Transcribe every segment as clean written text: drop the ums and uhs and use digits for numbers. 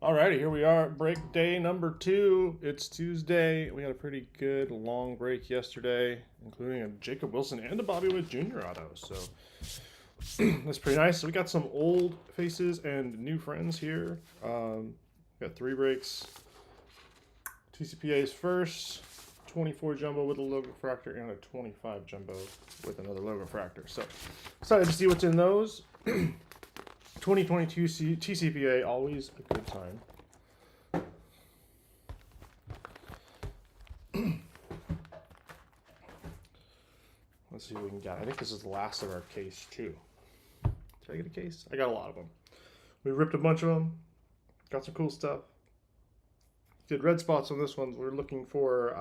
Alrighty, here we are, break day number 2. It's Tuesday. We had a pretty good long break yesterday, including a Jacob Wilson and a Bobby Witt Jr. auto. So that's pretty nice. So we got some old faces and new friends here. Got 3 breaks. TCPA's first, 24 jumbo with a logo fractor and a 25 jumbo with another logo fractor. So excited to see what's in those. 2022 TCPA, always a good time. Let's see what we can get. I think this is the last of our case, too. Did I get a case? I got a lot of them. We ripped a bunch of them. Got some cool stuff. Did red spots on this one. We're looking for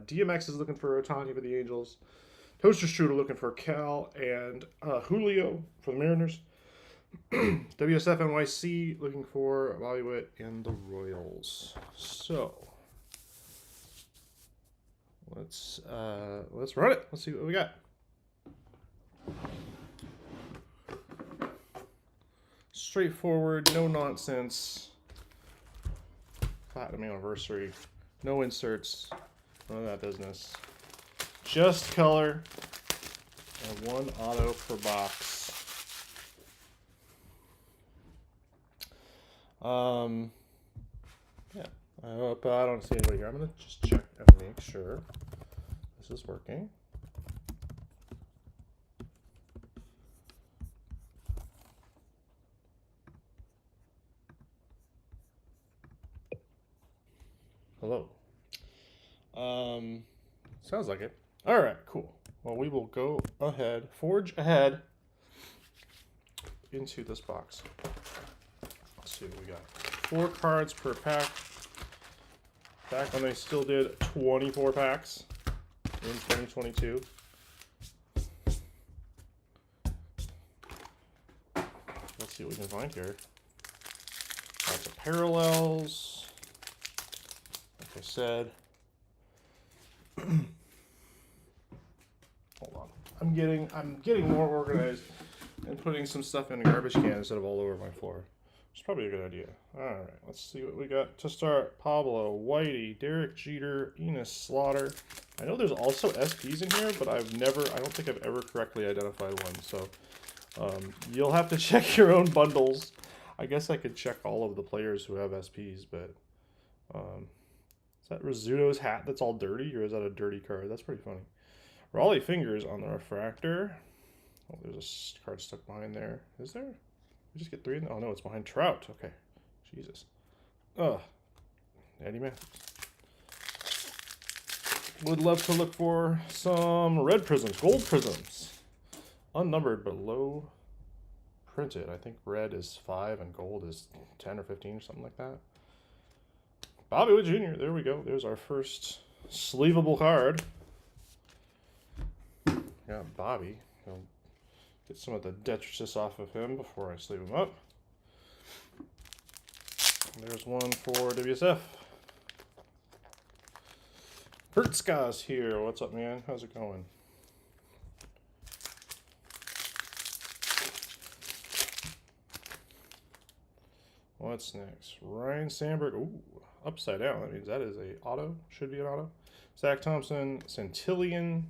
DMX is looking for Otani for the Angels. Toaster Strudel looking for Cal and Julio for the Mariners. WSF NYC looking for Bobby Witt and the Royals. So let's run it. Let's see what we got. Straightforward, no nonsense. Platinum anniversary, no inserts, none of that business. Just color and 1 auto per box. Yeah, I hope I don't see anybody here. I'm gonna just check and make sure this is working. Hello. Sounds like it. All right, cool. Well, we will go ahead, forge ahead into this box. Let's see what we got. 4 cards per pack. Back when they still did 24 packs in 2022. Let's see what we can find here. Lots of parallels. Like I said. Hold on. I'm getting more organized and putting some stuff in a garbage can instead of all over my floor. It's probably a good idea. All right, let's see what we got to start. Pablo, Whitey, Derek Jeter, Enos Slaughter. I know there's also SPs in here, but I don't think I've ever correctly identified one. So you'll have to check your own bundles. I guess I could check all of the players who have SPs, but is that Rizzuto's hat that's all dirty, or is that a dirty card? That's pretty funny. Raleigh Fingers on the refractor. Oh, there's a card stuck behind there. Is there? We just get 3 in there? Oh, no, it's behind Trout. Okay. Jesus. Ugh. Eddie Matthews. Would love to look for some red prisms, gold prisms. Unnumbered, but low printed. I think red is 5 and gold is 10 or 15 or something like that. Bobby Witt Jr. There we go. There's our first sleevable card. Yeah, Bobby. I'll get some of the detritus off of him before I sleeve him up. There's one for WSF. Kurtzka's here. What's up, man? How's it going? What's next? Ryan Sandberg. Ooh, upside down. That means that is a auto. Should be an auto. Zach Thompson, Centillion.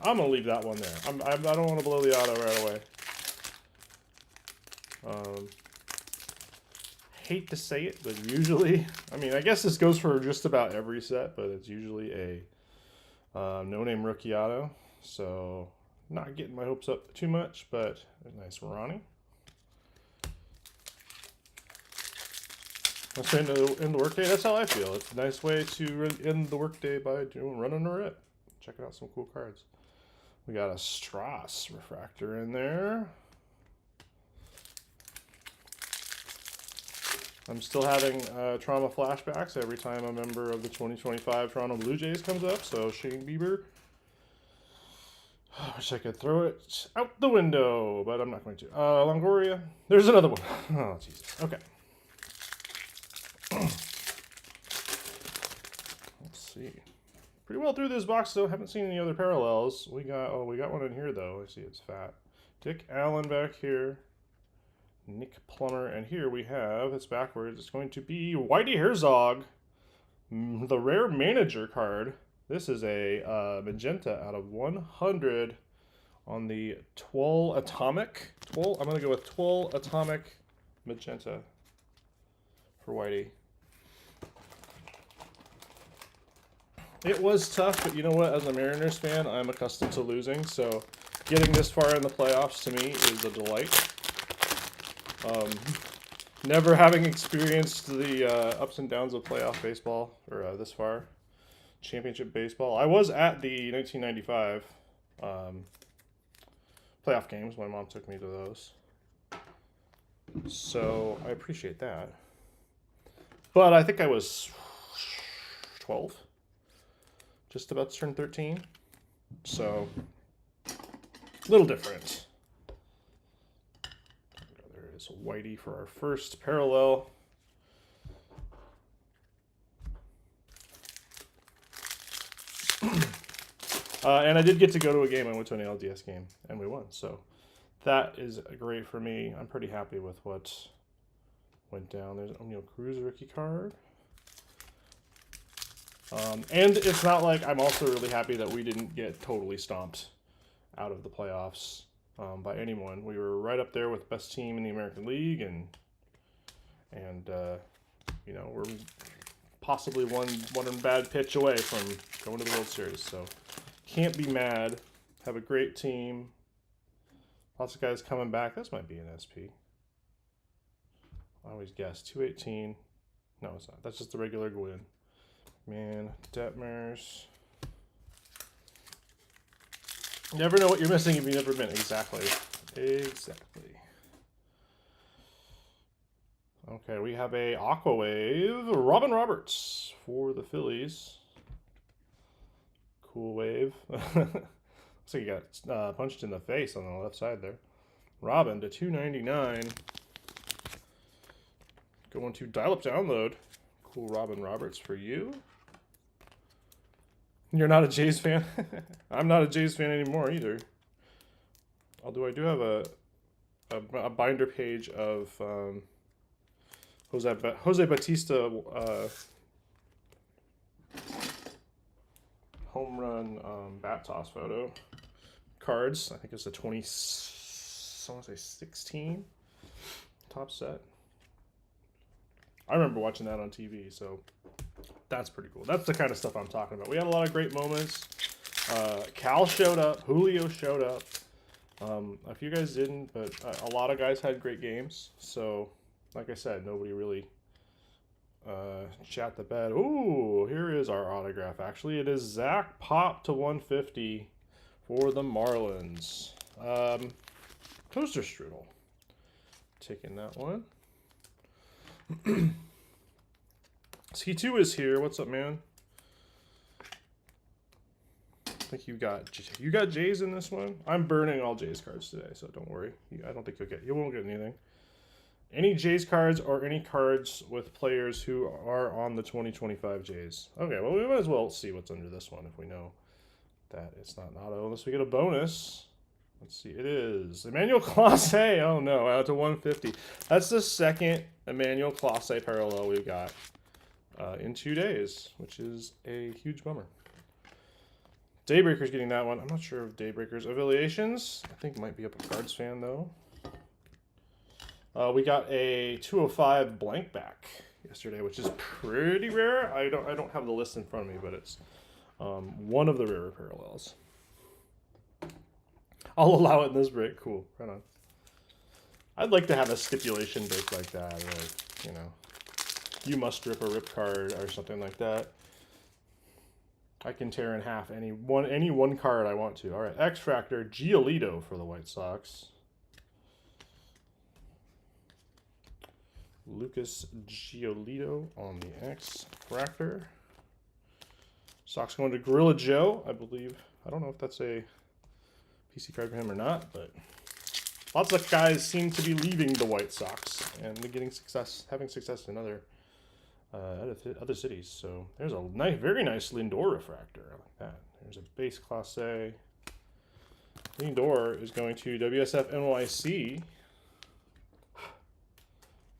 I'm gonna leave that one there. I don't want to blow the auto right away. Hate to say it, but usually, I mean, I guess this goes for just about every set, but it's usually a no-name rookie auto. So not getting my hopes up too much, but a nice Ronnie. Let's end the workday. That's how I feel. It's a nice way to end the workday by running a rip. Checking out some cool cards. We got a Strauss refractor in there. I'm still having trauma flashbacks every time a member of the 2025 Toronto Blue Jays comes up. So Shane Bieber. I wish I could throw it out the window, but I'm not going to. Longoria. There's another one. Oh, Jesus. Okay. Let's see. Pretty well through this box, though. Haven't seen any other parallels. We got one in here, though. I see it's fat. Dick Allen back here. Nick Plummer. And here we have, it's backwards, it's going to be Whitey Herzog, the rare manager card. This is a magenta out of 100 on the Twirl Atomic. I'm going to go with Twirl Atomic magenta for Whitey. It was tough, but you know what? As a Mariners fan, I'm accustomed to losing, so getting this far in the playoffs to me is a delight. Never having experienced the ups and downs of playoff baseball, or this far, championship baseball. I was at the 1995 playoff games. My mom took me to those. So I appreciate that. But I think I was 12. Just about to turn 13. So, a little different. There is Whitey for our first parallel. And I did get to go to a game. I went to an ALDS game, and we won. So, that is great for me. I'm pretty happy with what went down. There's an O'Neill Cruz rookie card. And it's not like I'm also really happy that we didn't get totally stomped out of the playoffs by anyone. We were right up there with best team in the American League, and you know, we're possibly one bad pitch away from going to the World Series. So can't be mad. Have a great team. Lots of guys coming back. This might be an SP. I always guess 218. No, it's not. That's just the regular Gwyn. Man, Detmers. You never know what you're missing if you've never been. Exactly. Okay, we have a Aqua Wave, Robin Roberts for the Phillies. Cool wave. Looks like he got punched in the face on the left side there. Robin to 299. Going to dial-up download. Cool Robin Roberts for you. You're not a Jays fan? I'm not a Jays fan anymore either. Although I do have a binder page of Jose Bautista home run bat toss photo cards. I think it's a 16 top set. I remember watching that on TV, so that's pretty cool. That's the kind of stuff I'm talking about. We had a lot of great moments. Cal showed up. Julio showed up. A few guys didn't, but a lot of guys had great games. So, like I said, nobody really shat the bed. Ooh, here is our autograph. Actually, it is Zach Pop to 150 for the Marlins. Toaster Strudel. Taking that one. C2 is here. What's up, man? I think you got Jays in this one. I'm burning all Jays cards today, so don't worry. I don't think you won't get anything. Any Jays cards or any cards with players who are on the 2025 Jays. Okay, well, we might as well see what's under this one if we know that it's not an auto, unless we get a bonus. Let's see, it is Emmanuel Clase. Oh no, out to 150. That's the second Emmanuel Clase parallel we've got in 2 days, which is a huge bummer. Daybreaker's getting that one. I'm not sure of Daybreaker's affiliations. I think might be a Cards fan though. We got a 205 blank back yesterday, which is pretty rare. I don't have the list in front of me, but it's one of the rarer parallels. I'll allow it in this break. Cool. Right on. I'd like to have a stipulation break like that. Like, you know, you must rip a rip card or something like that. I can tear in half any one card I want to. All right, X-Fractor, Giolito for the White Sox. Lucas Giolito on the X-Fractor. Sox going to Gorilla Joe, I believe. I don't know if that's a PC card for him or not, but lots of guys seem to be leaving the White Sox and having success in other cities. So there's a nice, very nice Lindor refractor. I like that. There's a base Class A. Lindor is going to WSF NYC.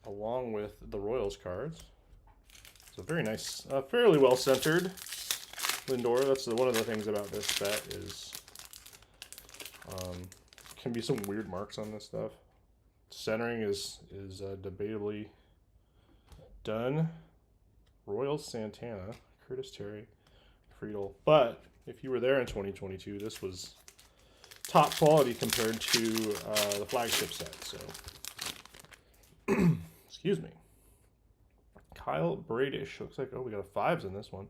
along with the Royals cards. So very nice, fairly well centered Lindor. That's one of the things about this set is can be some weird marks on this stuff. Centering is debatably done. Royals, Santana, Curtis Terry, Friedel. But if you were there in 2022, this was top quality compared to the flagship set. So, excuse me. Kyle Bradish. Looks like, oh, we got a 5s in this one.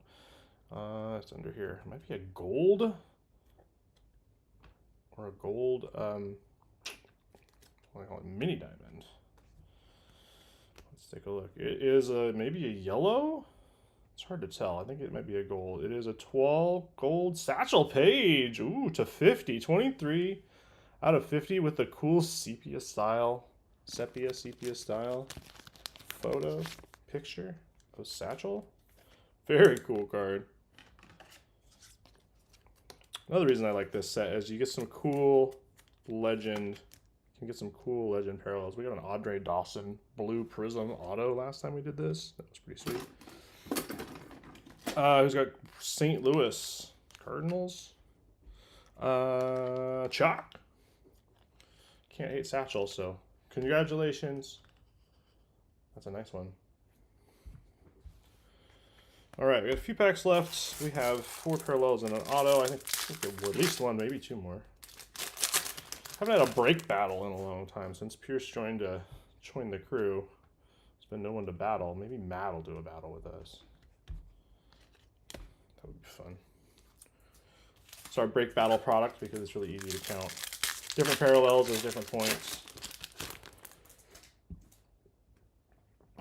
It's under here. It might be a gold. Or a gold, what do I call it? Mini diamond. Let's take a look. It is maybe a yellow? It's hard to tell. I think it might be a gold. It is a 12 gold Satchel Paige. Ooh, to 50. 23 out of 50 with a cool sepia style photo picture of Satchel. Very cool card. Another reason I like this set is you get some cool legend. You can get some cool legend parallels. We got an Andre Dawson blue prism auto last time we did this. That was pretty sweet. Who's got St. Louis Cardinals? Chalk. Can't hate Satchel, so congratulations. That's a nice one. All right, we got a few packs left. We have 4 parallels and an auto. I think there were at least one, maybe 2 more. Haven't had a break battle in a long time since Pierce joined the crew. There's been no one to battle. Maybe Matt will do a battle with us. That would be fun. It's our break battle product because it's really easy to count. Different parallels at different points.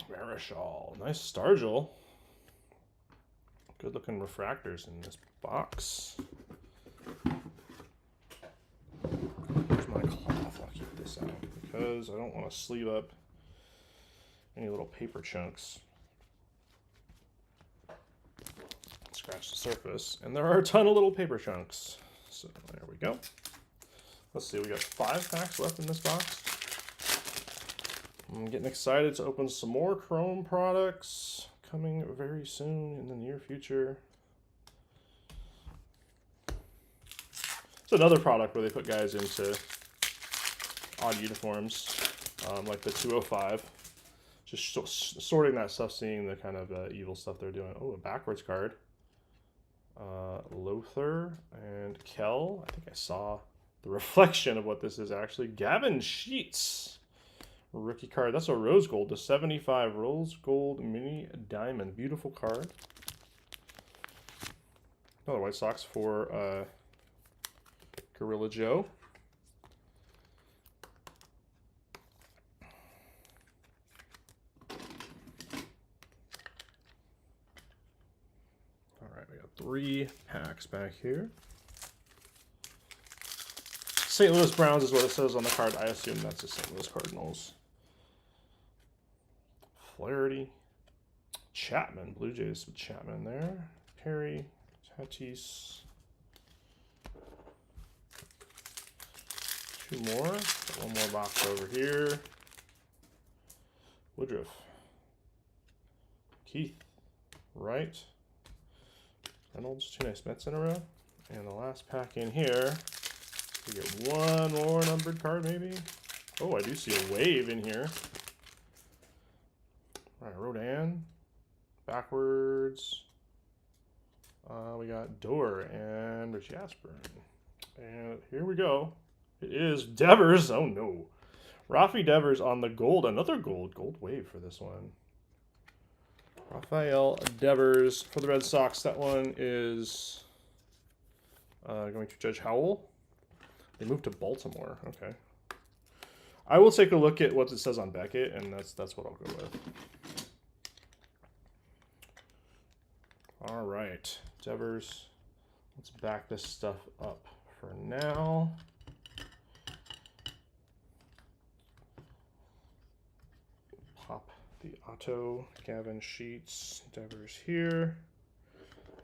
Marischal. Nice Stargell. Good looking refractors in this box. Here's my cloth. I'll keep this out because I don't want to sleeve up any little paper chunks. Scratch the surface. And there are a ton of little paper chunks. So there we go. Let's see, we got 5 packs left in this box. I'm getting excited to open some more Chrome products. Coming very soon in the near future. It's another product where they put guys into odd uniforms, like the 205. Just sorting that stuff, seeing the kind of evil stuff they're doing. Oh, a backwards card. Lothar and Kell. I think I saw the reflection of what this is actually. Gavin Sheets. Rookie card. That's a rose gold to 75. Rose gold mini diamond. Beautiful card. Another White Sox for Gorilla Joe. All right, we got 3 packs back here. St. Louis Browns is what it says on the card. I assume that's the St. Louis Cardinals. Flaherty. Chapman. Blue Jays with Chapman there. Perry. Tatis. 2 more. Got 1 more box over here. Woodruff. Keith. Wright. Reynolds. 2 nice Mets in a row. And the last pack in here. We get 1 more numbered card, maybe. Oh, I do see a wave in here. All right, Rodin. Backwards. We got Dorr and Richie Asprin. And here we go. It is Devers. Oh, no. Rafi Devers on the gold. Another gold. Gold wave for this one. Rafael Devers for the Red Sox. That one is going to Judge Howell. They moved to Baltimore. Okay. I will take a look at what it says on Beckett, and that's what I'll go with. All right, Devers. Let's back this stuff up for now. Pop the auto. Gavin Sheets. Devers here.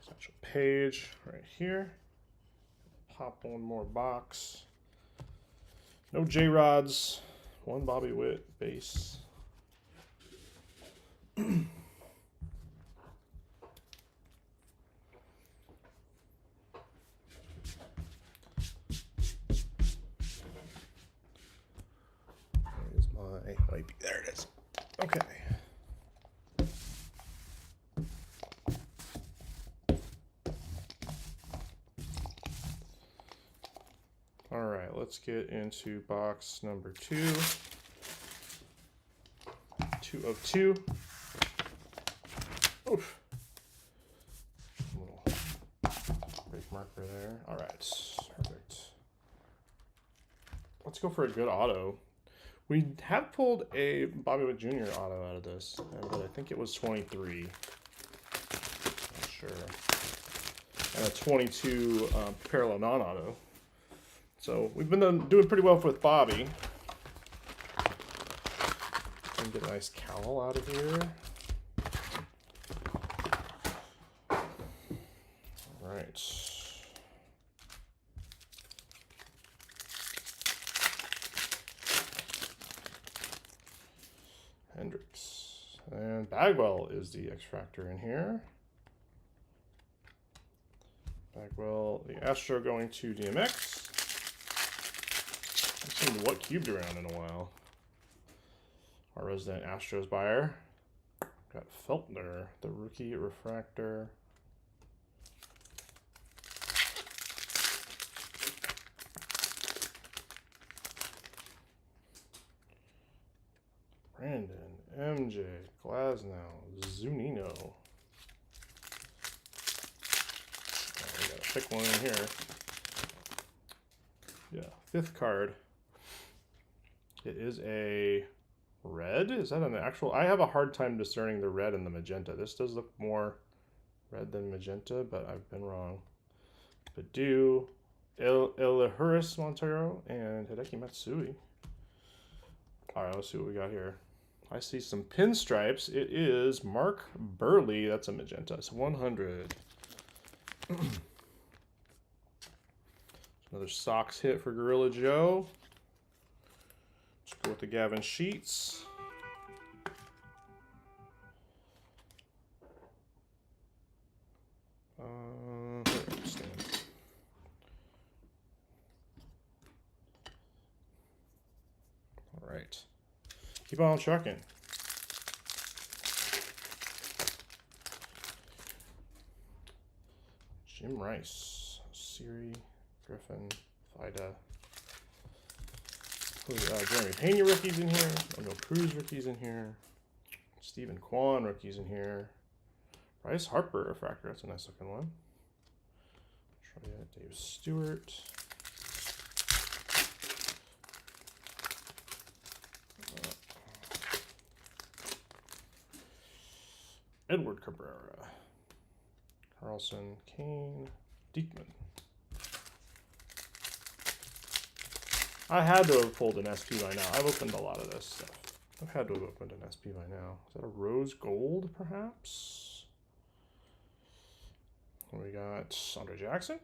Satchel Paige right here. Pop 1 more box. No J-Rods. 1 Bobby Witt base. Where's my might be there it is. Okay. All right, let's get into box number 2. 2 of 2. Oof. Little break marker there. All right, perfect. Let's go for a good auto. We have pulled a Bobby Witt Jr. auto out of this, but I think it was 23. Not sure. And a 22 parallel non-auto. So we've been doing pretty well with Bobby. And get a nice cowl out of here. All right. Hendricks. And Bagwell is the X-Fractor in here. Bagwell, the Astro going to DMX. I haven't seen what cubed around in a while. Our resident Astros buyer. Got Feltner, the rookie refractor. Brandon, MJ, Glasnow, Zunino. Oh, we gotta pick one in here. Yeah, 5th card. It is a red. Is that an actual? I have a hard time discerning the red and the magenta. This does look more red than magenta, but I've been wrong. Badu, Elihuris Montero, and Hideki Matsui. All right, let's see what we got here. I see some pinstripes. It is Mark Burley. That's a magenta. It's 100. Another Sox hit for Gorilla Joe. Let's go with the Gavin Sheets. All right. Keep on trucking. Jim Rice, Siri, Griffin, Vida. Jeremy Pena rookies in here. No Cruz rookies in here. Stephen Kwan rookies in here. Bryce Harper refractor. That's a nice looking one. Try that. Dave Stewart. Edward Cabrera. Carlson, Kane, Diekman. I had to have pulled an SP by now. I've opened a lot of this stuff. I've had to have opened an SP by now. Is that a rose gold, perhaps? We got Andre Jackson.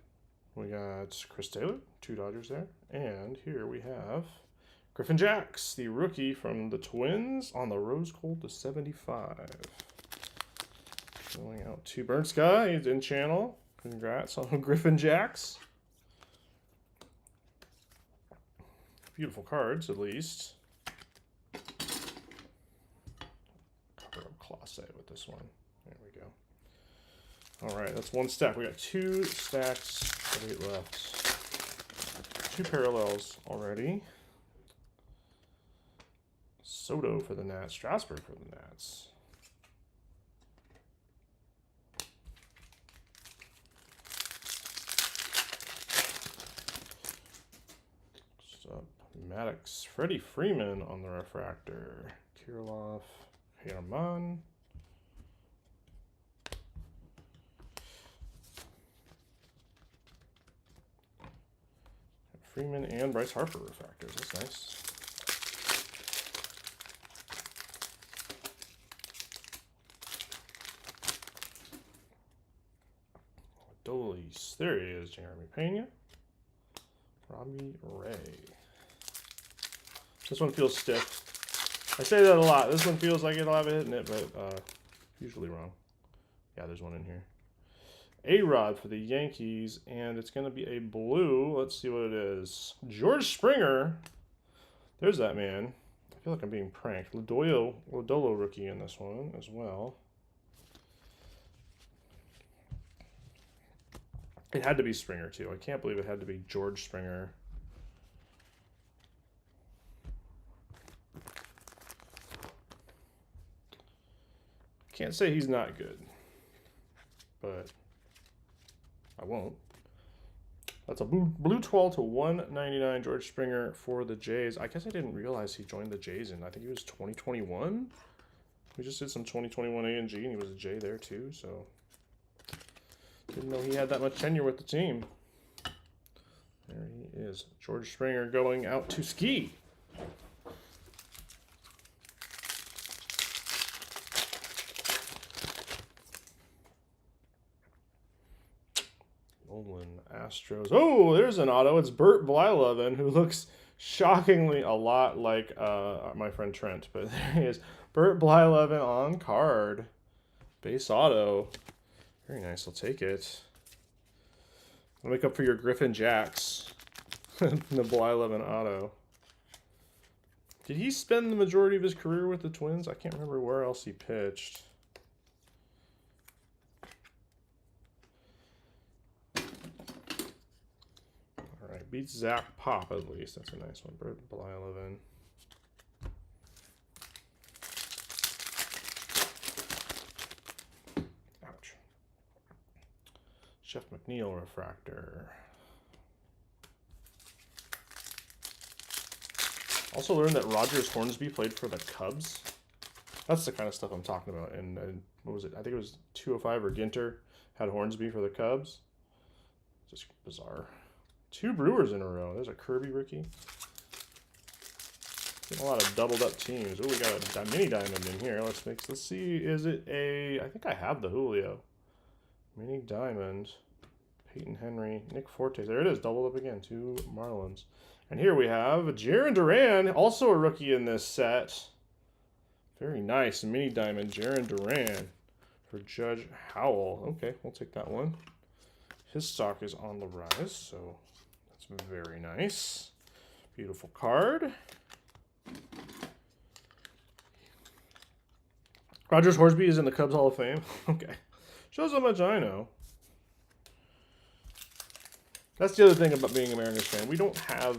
We got Chris Taylor, 2 Dodgers there. And here we have Griffin Jacks, the rookie from the Twins on the rose gold to 75. Going out to Burnt Sky. He's in channel. Congrats on Griffin Jacks. Beautiful cards, at least. Cover up Clase with this one. There we go. All right, that's 1 stack. We got 2 stacks of 8 left. 2 parallels already. Soto for the Nats. Strasburg for the Nats. Maddox, Freddie Freeman on the refractor. Kirilov, Herman. Freeman and Bryce Harper refractors. That's nice. Dolis. There he is, Jeremy Pena. Robbie Ray. This one feels stiff. I say that a lot. This one feels like it'll have a hit in it, but usually wrong. Yeah, there's one in here. Ybrb for the Yankees, and it's going to be a blue. Let's see what it is. George Springer. There's that man. I feel like I'm being pranked. Lodolo rookie in this one as well. It had to be Springer, too. I can't believe it had to be George Springer. Can't say he's not good, but I won't. That's a blue 12 to 199 George Springer for the Jays. I guess I didn't realize he joined the Jays in, I think it was 2021. We just did some 2021 A&G, and he was a Jay there too, so didn't know he had that much tenure with the team. There he is, George Springer going out to ski. Nolan Astros. Oh, there's an auto. It's Bert Blyleven, who looks shockingly a lot like my friend Trent. But there he is. Bert Blyleven on card. Base auto. Very nice. I'll take it. I'll make up for your Griffin Jacks. The Blyleven auto. Did he spend the majority of his career with the Twins? I can't remember where else he pitched. Beats Zach Pop, at least. That's a nice one. Bert Blyleven. Ouch. Jeff McNeil refractor. Also learned that Rogers Hornsby played for the Cubs. That's the kind of stuff I'm talking about. And what was it? I think it was 205 or Ginter had Hornsby for the Cubs. Just bizarre. 2 Brewers in a row. There's a Kirby rookie. Getting a lot of doubled up teams. Oh, we got a mini diamond in here. Let's see. Is it a? I think I have the Julio. Mini diamond. Peyton Henry. Nick Forte. There it is. Doubled up again. 2 Marlins. And here we have Jarren Duran, also a rookie in this set. Very nice. Mini diamond. Jarren Duran for Judge Howell. Okay, we'll take that one. His stock is on the rise, so that's very nice. Beautiful card. Rogers Hornsby is in the Cubs Hall of Fame. Okay. Shows how much I know. That's the other thing about being a Mariners fan. We don't have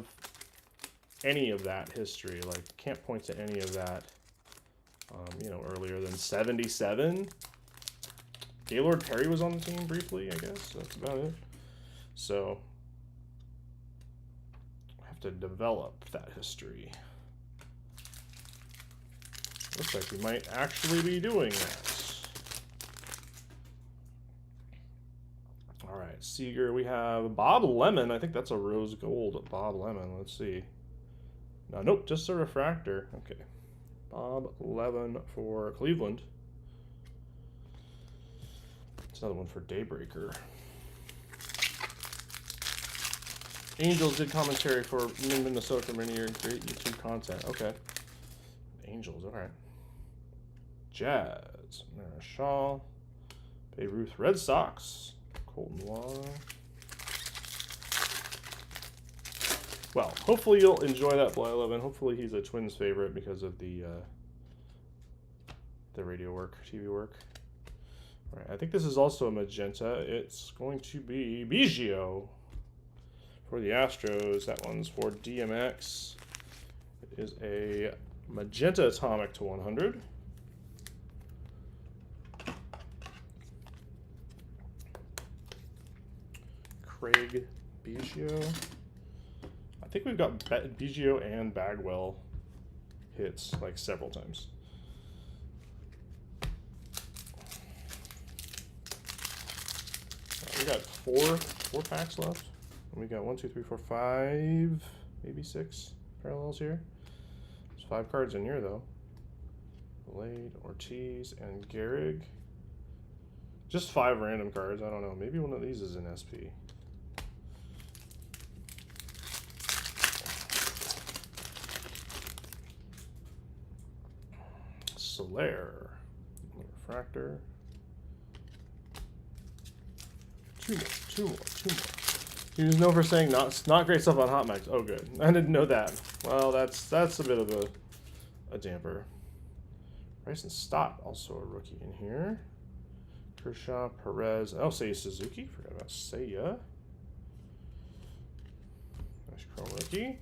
any of that history. Like, can't point to any of that, you know, earlier than 77. Gaylord Perry was on the team briefly, I guess. That's about it. So, I have to develop that history. Looks like we might actually be doing that. All right, Seager. We have Bob Lemon. I think that's a rose gold Bob Lemon. Let's see. No, nope, just a refractor. Okay. Bob Lemon for Cleveland. It's another one for Daybreaker. Angels did commentary for Minnesota for many years. Great YouTube content. Okay. Angels, all right. Jazz. Marichal. Babe Ruth. Red Sox. Colton Waugh. Well, hopefully you'll enjoy that Blyleven. Hopefully he's a Twins favorite because of the radio work, TV work. All right, I think this is also a magenta. It's going to be Biggio for the Astros. That one's for DMX. It is a magenta atomic to 100. Craig Biggio. I think we've got Biggio and Bagwell hits like several times. We got four packs left. And we got 1, 2, 3, 4, 5, maybe 6 parallels here. There's 5 cards in here though. Blade, Ortiz, and Gehrig. Just 5 random cards. I don't know. Maybe one of these is an SP. Solaire. Refractor. Two more. He was known for saying not great stuff on hot mics. Oh, good. I didn't know that. Well, that's a bit of a damper. Bryson Stott, also a rookie in here. Kershaw, Perez. Oh, Seiya Suzuki. Forgot about Seiya. Nice chrome rookie.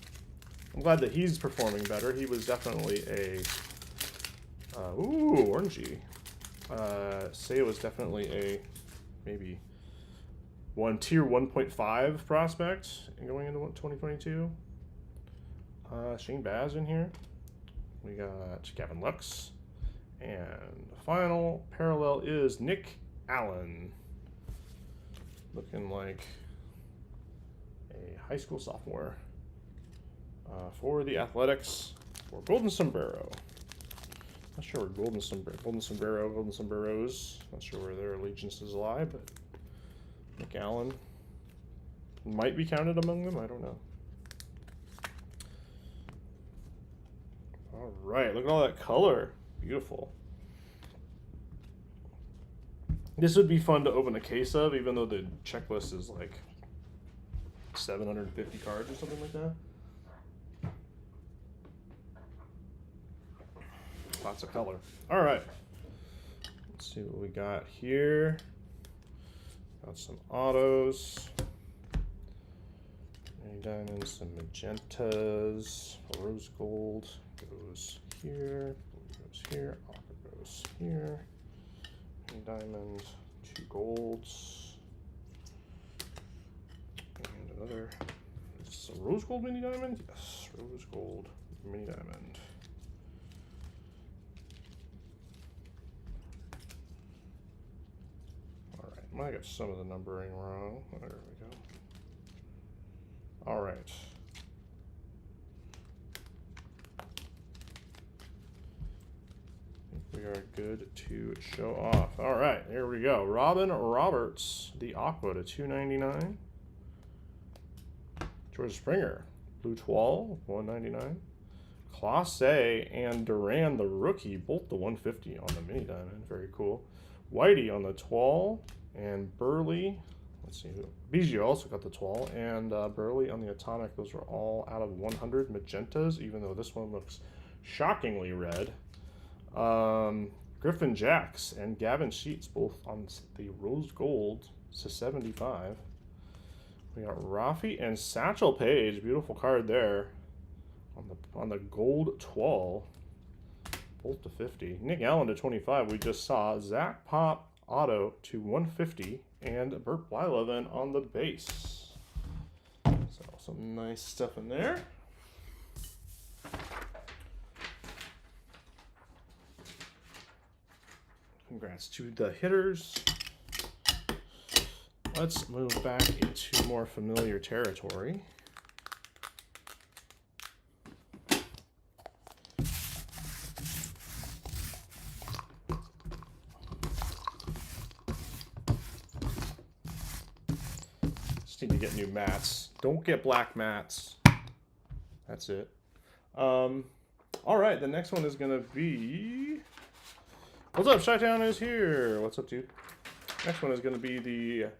I'm glad that he's performing better. He was definitely a... ooh, orangey. Seiya was definitely a maybe tier 1.5 prospect going into 2022. Shane Baz in here. We got Gavin Lux. And the final parallel is Nick Allen. Looking like a high school sophomore for the Athletics for Golden Sombrero. Not sure where Golden Sombreros, not sure where their allegiances lie, but Nick Allen might be counted among them. I don't know. All right, look at all that color. Beautiful. This would be fun to open a case of, even though the checklist is like 750 cards or something like that. Lots of color. All right. Let's see what we got here. Got some autos. Many diamonds, some magentas. Rose gold goes here. Goes here. Aqua goes here. Many diamond. 2 golds. And another. Is this a rose gold mini diamond? Yes. Rose gold mini diamond. I got some of the numbering wrong. There we go. All right. I think we are good to show off. All right, here we go. Robin Roberts, the Aqua to 299. George Springer, Blue Toile, 199. Clase and Duran, the rookie, both the 150 on the mini diamond. Very cool. Whitey on the Toile. And Burley, let's see, Biggio also got the Toile, and Burley on the Atomic. Those are all out of 100 magentas, even though this one looks shockingly red. Griffin Jacks and Gavin Sheets, both on the Rose Gold to 75. We got Rafi and Satchel Paige, beautiful card there, on the Gold Toile, both to 50. Nick Allen to 25. We just saw Zach Pop auto to 150 and Burt Blyleven on the base. So some nice stuff in there. Congrats to the hitters. Let's move back into more familiar territory. Need to get new mats. Don't get black mats. That's it. All right, the next one is gonna be. What's up? Chi-Town is here. What's up, dude? Next one is gonna be the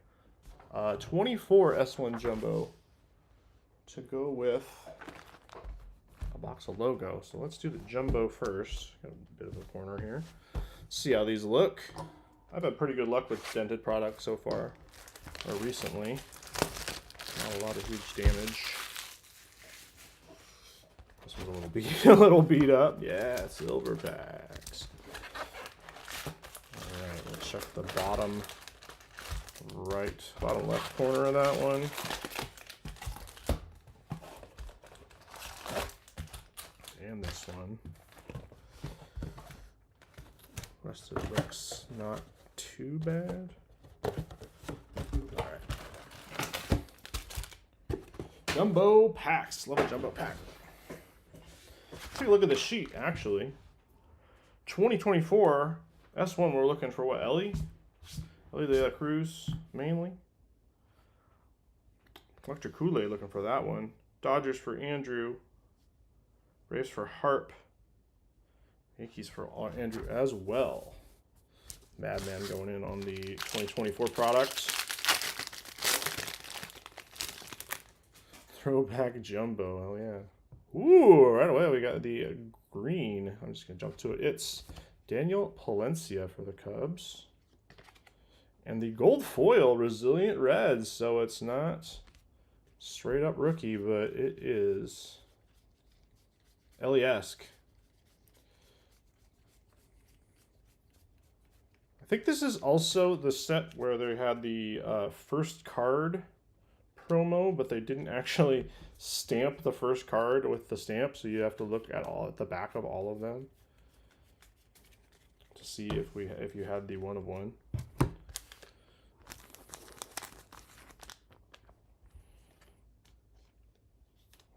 24 S1 Jumbo to go with a box of logo. So let's do the Jumbo first. Got a bit of a corner here. See how these look. I've had pretty good luck with dented products so far, or recently. Not a lot of huge damage. This one's a little beat up. Yeah, silver packs. All right, let's check the bottom left corner of that one. And this one. Rest of it looks not too bad. Jumbo packs. Love a jumbo pack. Take a look at the sheet, actually. 2024 S1, we're looking for what, Ellie de la Cruz, mainly. Electric Kool-Aid looking for that one. Dodgers for Andrew. Braves for Harp. Yankees for Andrew as well. Madman going in on the 2024 product. Throwback Jumbo, hell yeah. Ooh, right away we got the green. I'm just going to jump to it. It's Daniel Palencia for the Cubs. And the gold foil, Resilient Reds. So it's not straight up rookie, but it is Ellie-esque. I think this is also the set where they had the first card promo, but they didn't actually stamp the first card with the stamp, so you have to look at the back of all of them to see if you had the 1 of 1.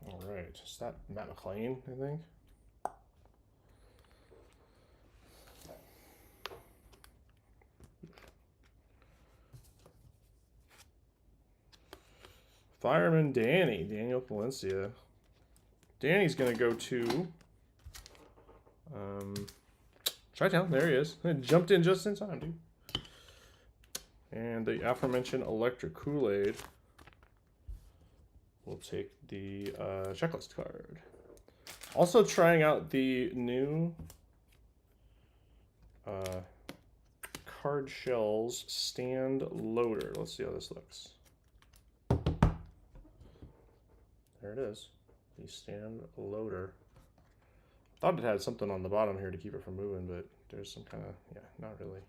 All right, is that Matt McLean, I think? Fireman Daniel Palencia. Danny's going to go to Chi-Town. There he is. Jumped in just in time, dude. And the aforementioned Electric Kool-Aid. We'll take the checklist card. Also trying out the new card shells stand loader. Let's see how this looks. There it is, the stand loader. Thought it had something on the bottom here to keep it from moving, but there's some kind of, yeah, not really.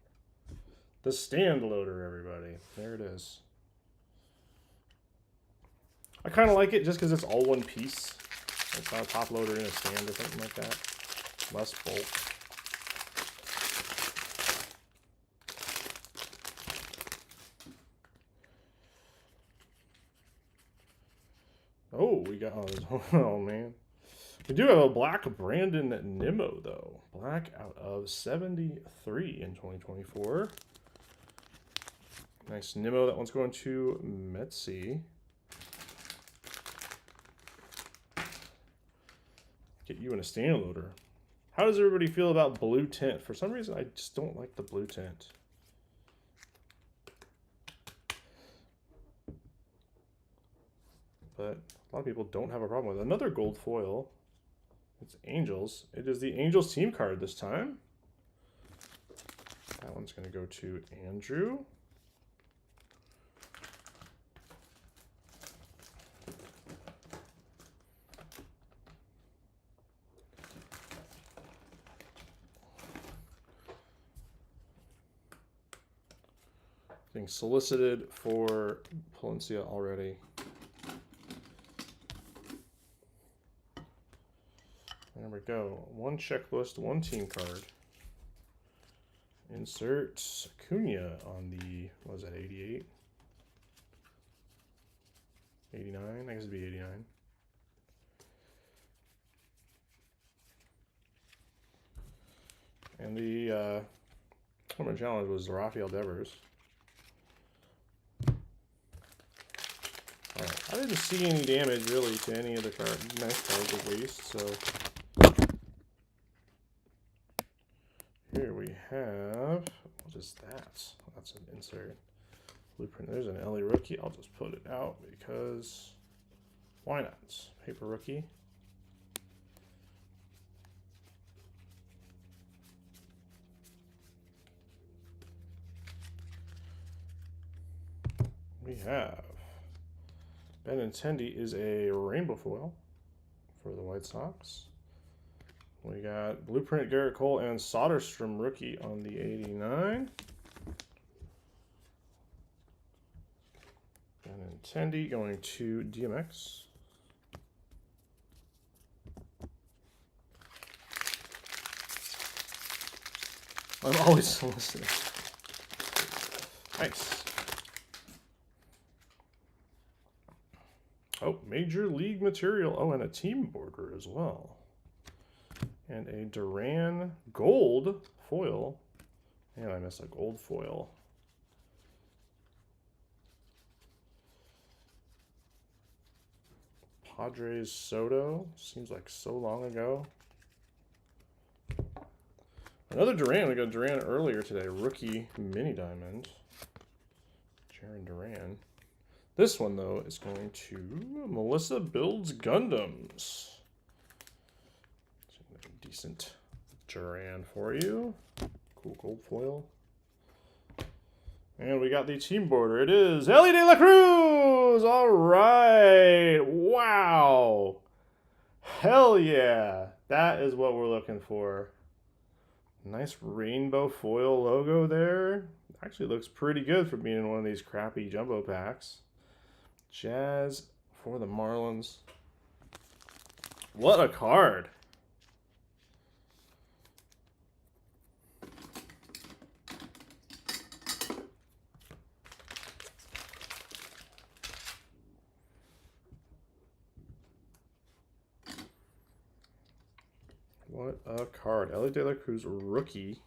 The stand loader, everybody. There it is. I kind of like it just because it's all one piece. It's not a top loader in a stand or something like that. Less bulk. Oh, we got, oh man. We do have a black Brandon Nimmo, though. Black out of 73 in 2024. Nice Nimmo. That one's going to Metzi. Get you in a stand loader. How does everybody feel about blue tint? For some reason, I just don't like the blue tint. But a lot of people don't have a problem with it. Another gold foil. It's Angels. It is the Angels team card this time. That one's going to go to Andrew. Being solicited for Palencia already. There we go. One checklist, one team card. Insert Acuna on the, what was that, 88? 89? I guess it'd be 89. And the home run challenge was Rafael Devers. Alright, I didn't see any damage really to any of the nice cards at least, so here we have, what is that? That's an insert. Blueprint, there's an LA rookie. I'll just put it out because why not? Paper rookie. We have Benintendi is a rainbow foil for the White Sox. We got Blueprint Garrett Cole and Soderstrom rookie on the 89. Benintendi going to DMX. I'm always soliciting. Nice. Oh, Major League material. Oh, and a team border as well. And a Duran gold foil. Man, I missed a gold foil. Padres Soto. Seems like so long ago. Another Duran. We got Duran earlier today. Rookie mini diamond. Jaron Duran. This one, though, is going to Melissa Builds Gundams. Decent Duran for you. Cool gold foil. And we got the team border. It is Ellie De La Cruz! All right! Wow! Hell yeah! That is what we're looking for. Nice rainbow foil logo there. Actually looks pretty good for being in one of these crappy jumbo packs. Jazz for the Marlins. What a card! What a card. Ellie De La Cruz rookie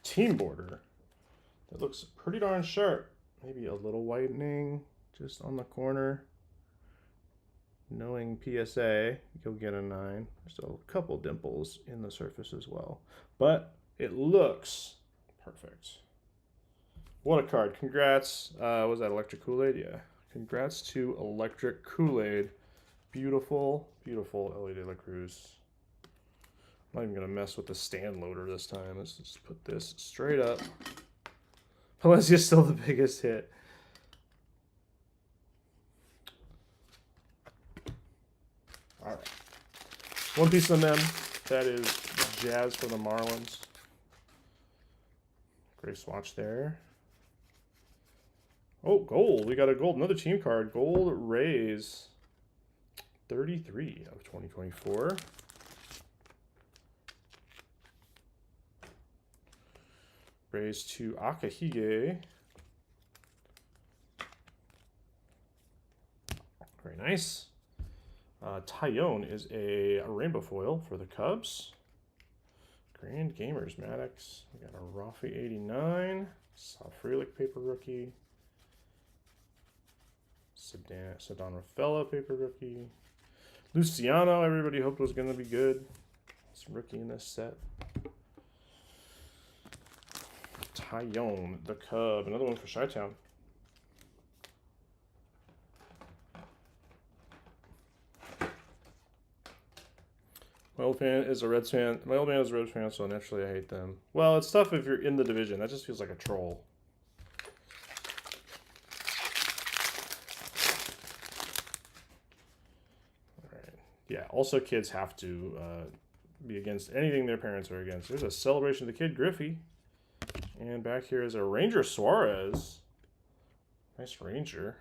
team border. That looks pretty darn sharp. Maybe a little whitening just on the corner. Knowing PSA, you'll get a 9. There's a couple dimples in the surface as well. But it looks perfect. What a card. Congrats. Was that Electric Kool-Aid? Yeah. Congrats to Electric Kool-Aid. Beautiful, beautiful Ellie De La Cruz. I'm not even going to mess with the stand loader this time. Let's just put this straight up. Valencia's still the biggest hit. All right. One piece of them. That is Jazz for the Marlins. Great swatch there. Oh, gold. We got a gold. Another team card. Gold Rays. 33 of 2024. Rays to Akahige. Very nice. Tyone is a rainbow foil for the Cubs. Grand Gamers Maddox. We got a Rafi 89. Sal Frelick paper rookie. Cedon Rafaela paper rookie. Luciano, everybody hoped was going to be good. It's a rookie in this set. Tyone, the Cub. Another one for Chi-Town. My old fan is a Reds fan. My old man is a Reds fan, so naturally I hate them. Well, it's tough if you're in the division. That just feels like a troll. Alright. Yeah, also kids have to be against anything their parents are against. There's a celebration of the kid, Griffey. And back here is a Ranger Suarez. Nice Ranger.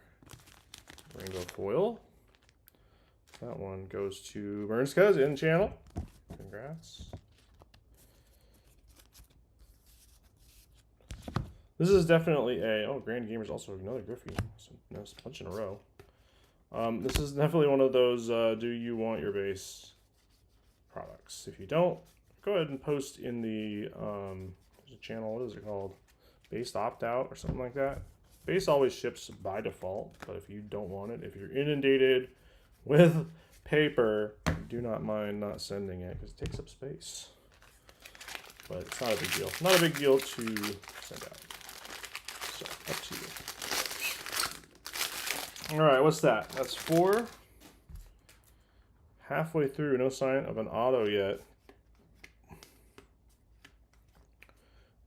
Rainbow foil. That one goes to Burns Cuz in channel. Congrats. This is definitely a... Oh, Grand Gamer's also another Griffey. So nice bunch in a row. This is definitely one of those do you want your base products. If you don't, go ahead and post in the there's a channel, what is it called? Base opt-out or something like that. Base always ships by default, but if you don't want it, if you're inundated with paper, do not mind not sending it because it takes up space. But it's not a big deal. Not a big deal to send out. So, up to you. All right, what's that? That's 4. Halfway through, no sign of an auto yet.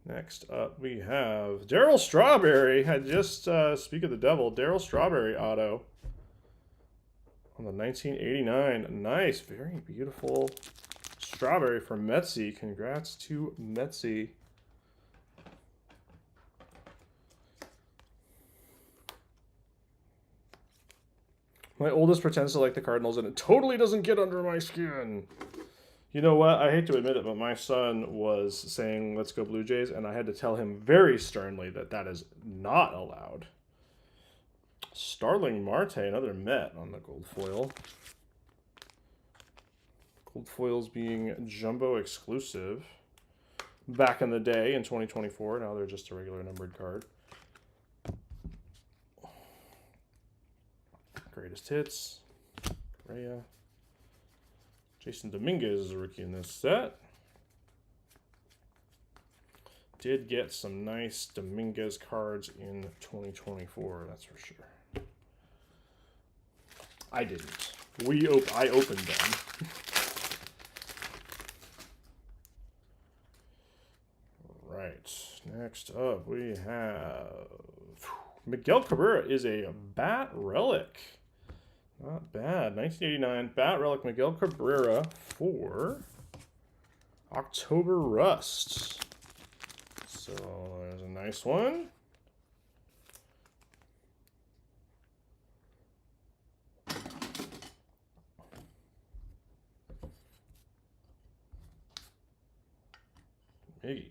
Next up, we have Darryl Strawberry. I just speak of the devil. Darryl Strawberry auto on the 1989. Nice, very beautiful Strawberry from Metzi. Congrats to Metzi. My oldest pretends to like the Cardinals, and it totally doesn't get under my skin. You know what? I hate to admit it, but my son was saying, let's go Blue Jays, and I had to tell him very sternly that that is not allowed. Starling Marte, another Met on the gold foil. Gold foils being jumbo exclusive. Back in the day in 2024, now they're just a regular numbered card. Greatest hits. Correa. Jason Dominguez is a rookie in this set. did get some nice Dominguez cards in 2024, that's for sure. I didn't. I opened them. Right. Next up, we have Miguel Cabrera is a bat relic. Not bad. 1989 bat relic Miguel Cabrera for October Rust. So there's a nice one. Miggy.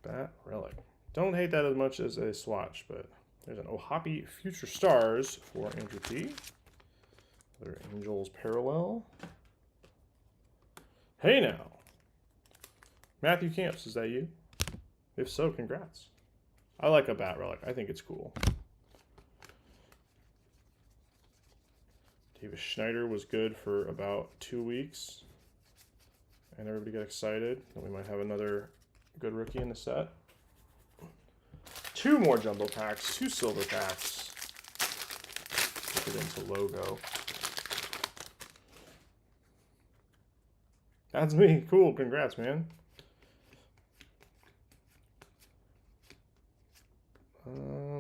Bat relic. Don't hate that as much as a swatch, but there's an Ohapi Future Stars for Andrew P. Another Angels parallel. Hey now. Matthew Camps, is that you? If so, congrats. I like a bat relic. I think it's cool. Davis Schneider was good for about 2 weeks. And everybody got excited that we might have another good rookie in the set. 2 more jumbo packs, 2 silver packs. Put it into logo. That's me. Cool. Congrats, man.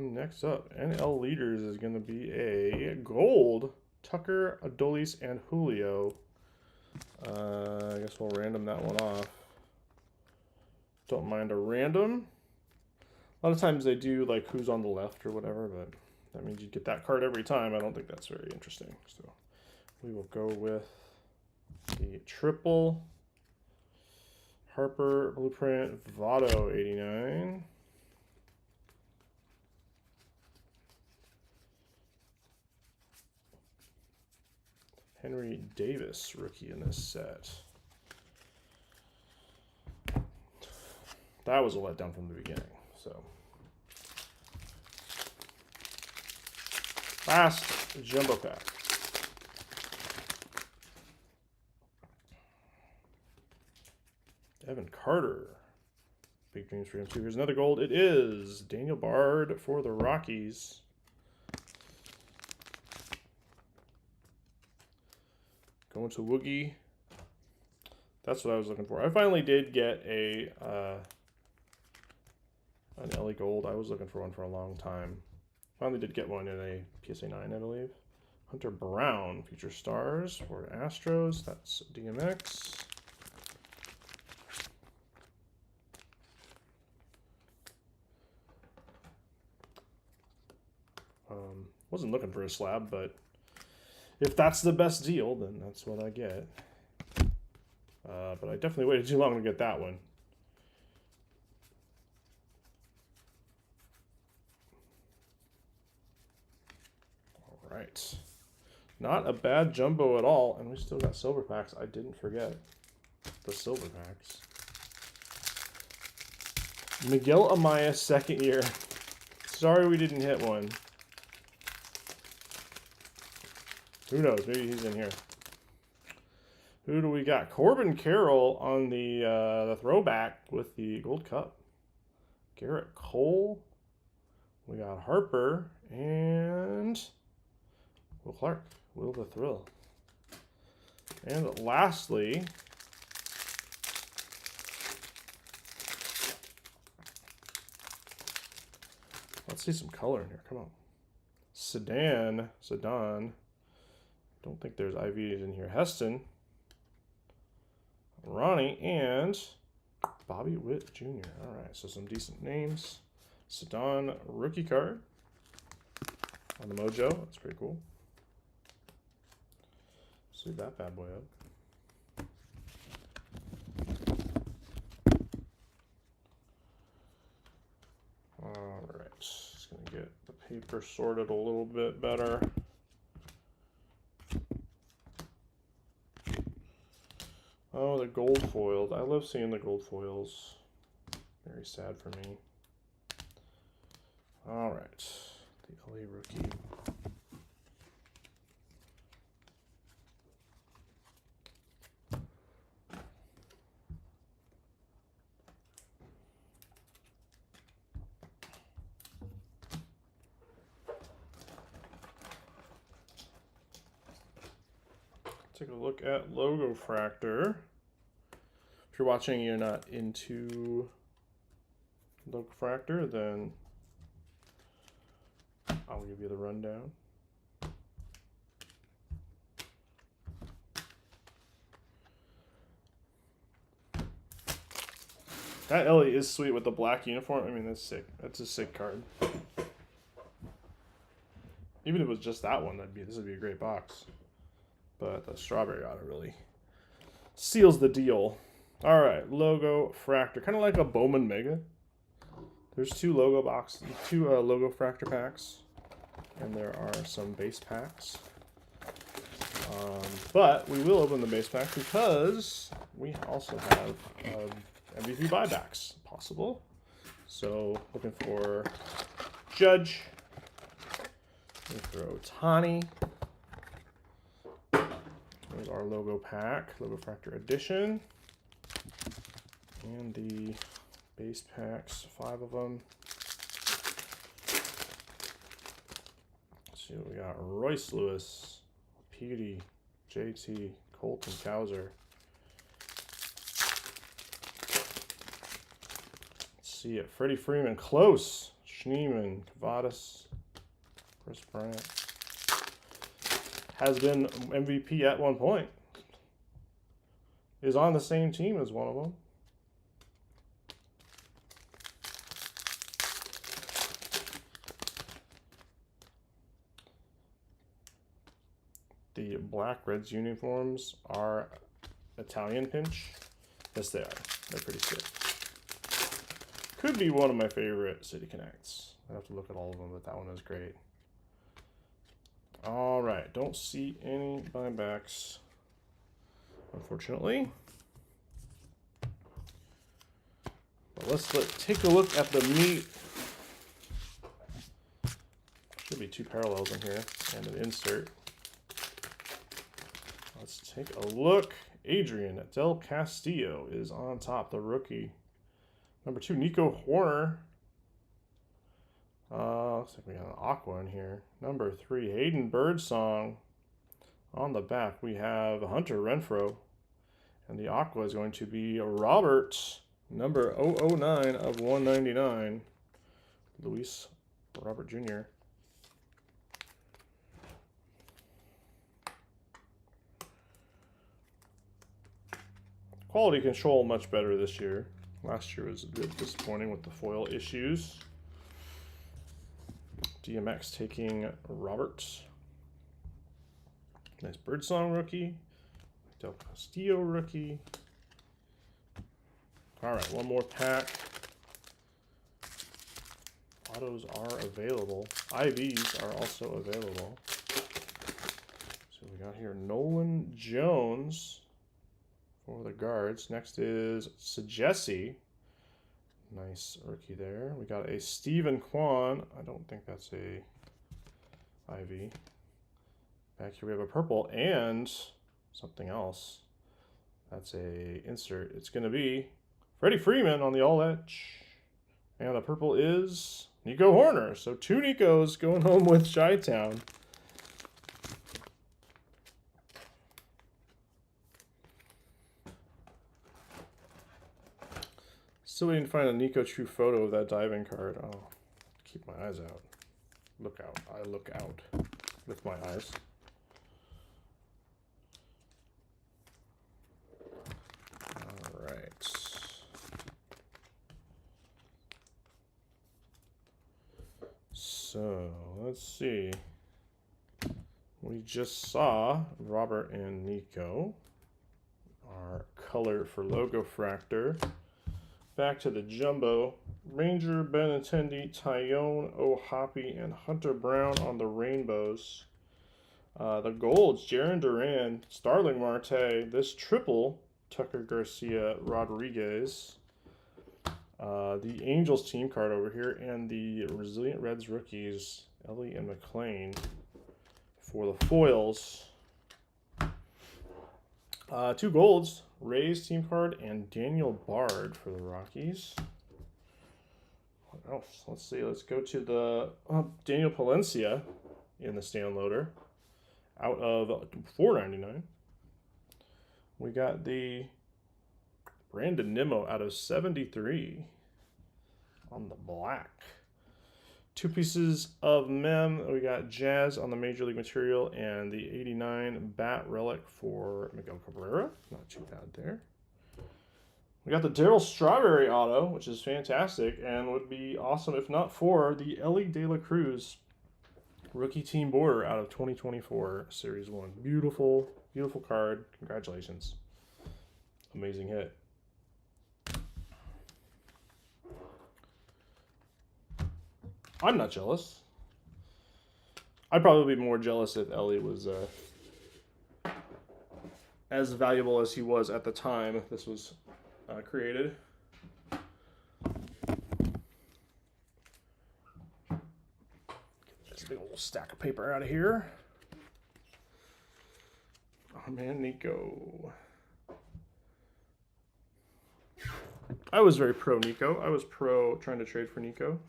Next up, NL Leaders is going to be a gold Tucker, Adolis, and Julio. I guess we'll random that one off. Don't mind a random. A lot of times they do like who's on the left or whatever, but that means you get that card every time. I don't think that's very interesting. So we will go with the triple Harper Blueprint Votto 89. Henry Davis rookie in this set. That was a letdown from the beginning. So last jumbo pack. Evan Carter. Big dreams for him too. Here's another gold. It is Daniel Bard for the Rockies. Going to Woogie. That's what I was looking for. I finally did get an LA Gold. I was looking for one for a long time. Finally did get one in a PSA 9, I believe. Hunter Brown, Future Stars for Astros. That's DMX. Wasn't looking for a slab, but if that's the best deal, then that's what I get. But I definitely waited too long to get that one. All right. Not a bad jumbo at all, and we still got silver packs. I didn't forget the silver packs. Miguel Amaya, second year. Sorry we didn't hit one. Who knows? Maybe he's in here. Who do we got? Corbin Carroll on the throwback with the Gold Cup. Garrett Cole. We got Harper and Will Clark. Will the Thrill. And lastly, let's see some color in here. Come on. Sedan. Don't think there's IVs in here. Heston, Ronnie, and Bobby Witt Jr. All right, so some decent names. Sedan rookie card on the Mojo. That's pretty cool. See that bad boy up. All right, just gonna get the paper sorted a little bit better. Oh, the gold foils. I love seeing the gold foils. Very sad for me. All right, the LA rookie. take a look at Logo Fractor. If you're watching and you're not into Logo Fractor, then I'll give you the rundown. That Ellie is sweet with the black uniform. I mean, that's sick. That's a sick card. Even if it was just that one, this would be a great box. But the strawberry auto really seals the deal. All right, Logo Fractor, kind of like a Bowman Mega. There's two Logo Fractor packs, and there are some base packs. But we will open the base pack because we also have MVP buybacks possible. So looking for Judge. We throw Tani. There's our logo pack, Logo Fractor Edition. And the base packs, 5 of them. Let's see what we got. Royce Lewis, Petey, JT, Colton Cowser. Let's see it. Freddie Freeman, close. Schneeman, Kavadas, Chris Bryant. Has been MVP at one point. Is on the same team as one of them. The Black Reds uniforms are Italian pinch. Yes, they are. They're pretty sick. Could be one of my favorite City Connects. I have to look at all of them, but that one is great. All right, don't see any buybacks, unfortunately. But let's take a look at the meat. Should be 2 parallels in here and an insert. Let's take a look. Adrian Del Castillo is on top, the rookie. Number 2, Nico Horner. Looks like we got an Aqua in here. Number 3, Hayden Birdsong. On the back, we have Hunter Renfroe. And the Aqua is going to be Robert, number 009 of 199. Luis Robert Jr. Quality control much better this year. Last year was a bit disappointing with the foil issues. DMX taking Robert. Nice Birdsong rookie. Del Castillo rookie. All right, one more pack. Autos are available. IVs are also available. So we got here Nolan Jones for the guards. Next is Sajesi. Nice rookie there. We got a Stephen Kwan. I don't think that's a IV. Back here we have a purple and something else. That's a insert. It's going to be Freddie Freeman on the all edge. And the purple is Nico Horner. So 2 Nicos going home with Chi-Town. Still waiting to find a Nico True photo of that diving card. Oh, keep my eyes out. Look out. I look out with my eyes. All right. So, let's see. We just saw Robert and Nico. Our color for Logo Fractor. Back to the Jumbo. Ranger, Benintendi, Tyone, O'Hoppe, and Hunter Brown on the rainbows. The golds, Jaron Duran, Starling Marte. This triple, Tucker Garcia, Rodriguez. The Angels team card over here. And the Resilient Reds rookies, Ellie and McLean for the foils. 2 golds, Rays team card, and Daniel Bard for the Rockies. What else? Let's see. Let's go to the Daniel Palencia in the stand loader out of $4.99. We got the Brandon Nimmo out of 73 on the black. 2 pieces of Mem. We got Jazz on the Major League material and the 89 Bat Relic for Miguel Cabrera. Not too bad there. We got the Darryl Strawberry auto, which is fantastic and would be awesome if not for the Ellie De La Cruz Rookie Team Border out of 2024 Series 1. Beautiful, beautiful card. Congratulations. Amazing hit. I'm not jealous. I'd probably be more jealous if Ellie was as valuable as he was at the time this was created. Get this big old stack of paper out of here. Oh man, Nico. I was very pro Nico. I was pro trying to trade for Nico.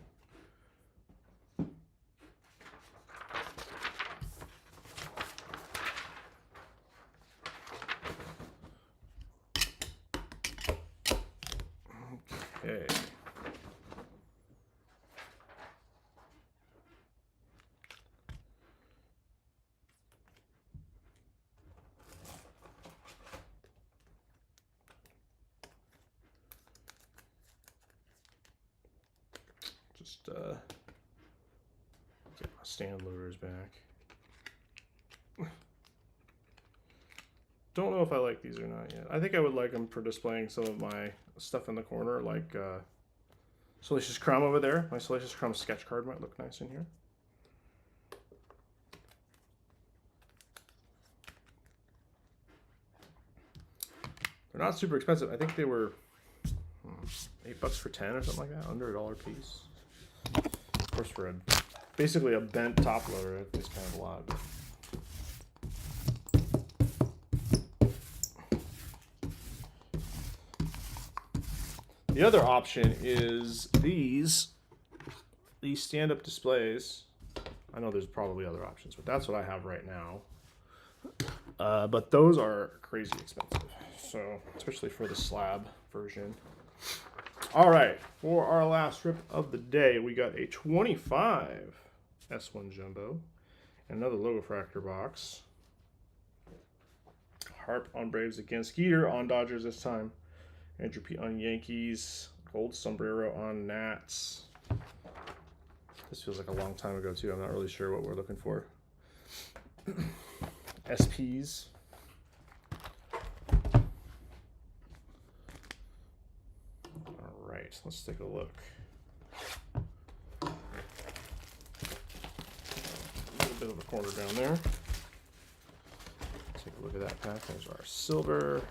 Okay. Just get my stand loaders back. Don't know if I like these or not yet. I think I would like them for displaying some of my stuff in the corner, like Salacious Crumb over there. My Salacious Crumb sketch card might look nice in here. They're not super expensive. I think they were $8 for 10 or something like that, under $1 a piece. Of course, for basically a bent top loader, it's kind of a lot. But the other option is these stand-up displays. I know there's probably other options, but that's what I have right now. But those are crazy expensive, so especially for the slab version. All right, for our last strip of the day, we got a 25 S1 Jumbo, and another Logo Fractor box. Harp on Braves again. Skeeter on Dodgers this time. Andrew P on Yankees. Gold Sombrero on Nats. This feels like a long time ago, too. I'm not really sure what we're looking for. SPs. All right, let's take a look. A little bit of a corner down there. Take a look at that pack. There's our silver.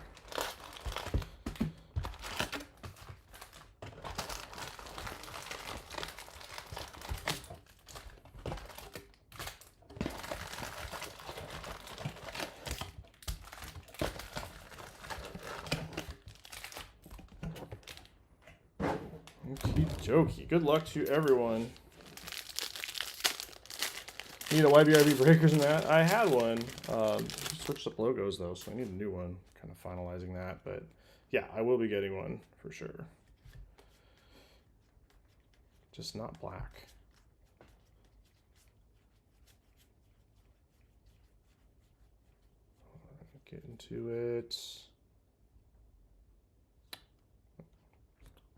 Okie dokie. Good luck to everyone. Need a Ybrb breakers in that? I had one. Switched up logos though, so I need a new one. Kind of finalizing that, but yeah, I will be getting one for sure. Just not black. Get into it.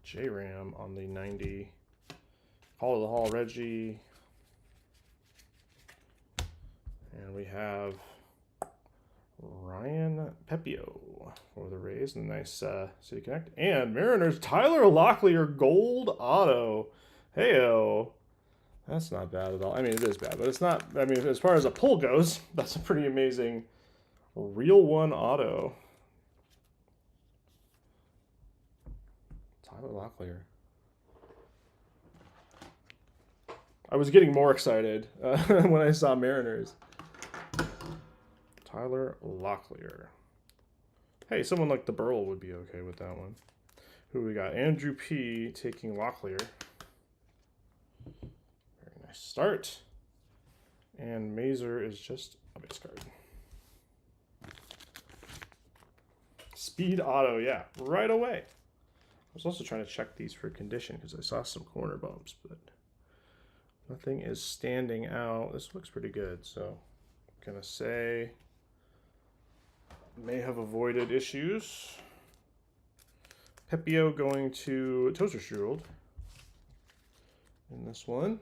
J-Ram on the 90. Call to the Hall Reggie. And we have Ryan Pepio for the Rays. And a nice City Connect. And Mariners, Tyler Locklear Gold Auto. Heyo. That's not bad at all. I mean, it is bad, but it's not. I mean, as far as a pull goes, that's a pretty amazing Real One Auto. Tyler Locklear. I was getting more excited when I saw Mariners. Tyler Locklear. Hey, someone like the Burl would be okay with that one. Who we got? Andrew P. taking Locklear. Very nice start. And Mazer is just a base card. Speed auto, yeah, right away. I was also trying to check these for condition because I saw some corner bumps, but nothing is standing out. This looks pretty good, so I'm gonna say may have avoided issues. Pepio going to Toaster Strudel in this one.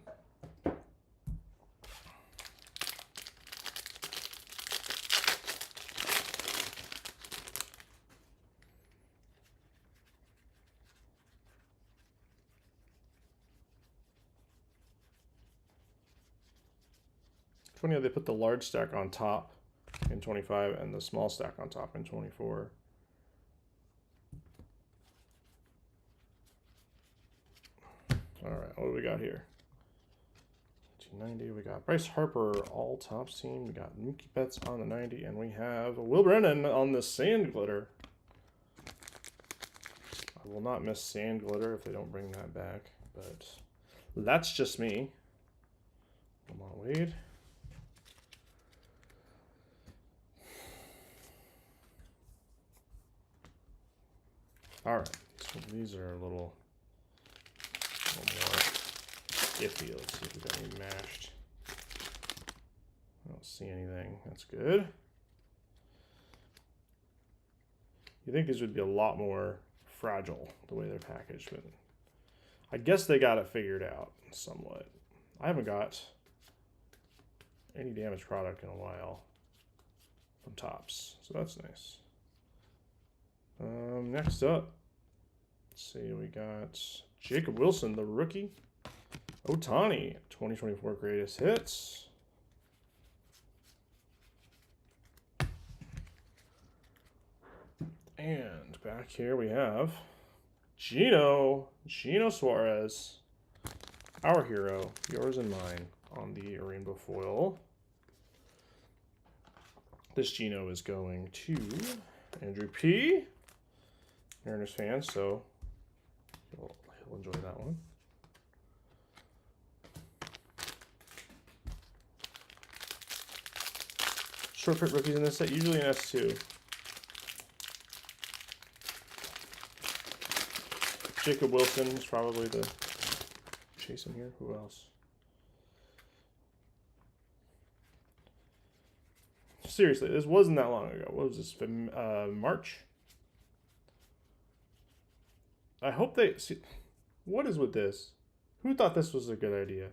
They put the large stack on top in 25 and the small stack on top in 24. All right, what do we got here? 290. We got Bryce Harper, all tops team. We got Mookie Betts on the 90, and we have Will Brennan on the sand glitter. I will not miss sand glitter if they don't bring that back, but that's just me. Come on, Wade. All right, so these are a little more iffy. Let's see if we got any mashed. I don't see anything. That's good. You think these would be a lot more fragile the way they're packaged, but I guess they got it figured out somewhat. I haven't got any damaged product in a while from Topps, so that's nice. Next up, let's see, we got Jacob Wilson, the rookie. Ohtani, 2024 greatest hits. And back here we have Gino Suarez, our hero, yours and mine, on the rainbow foil. This Gino is going to Andrew P. Mariners fan, so he'll enjoy that one. Short print rookies in this set, usually an S2. Jacob Wilson is probably the chase in here. Who else? Seriously, this wasn't that long ago. What was this? March? I hope they see. What is with this? Who thought this was a good idea?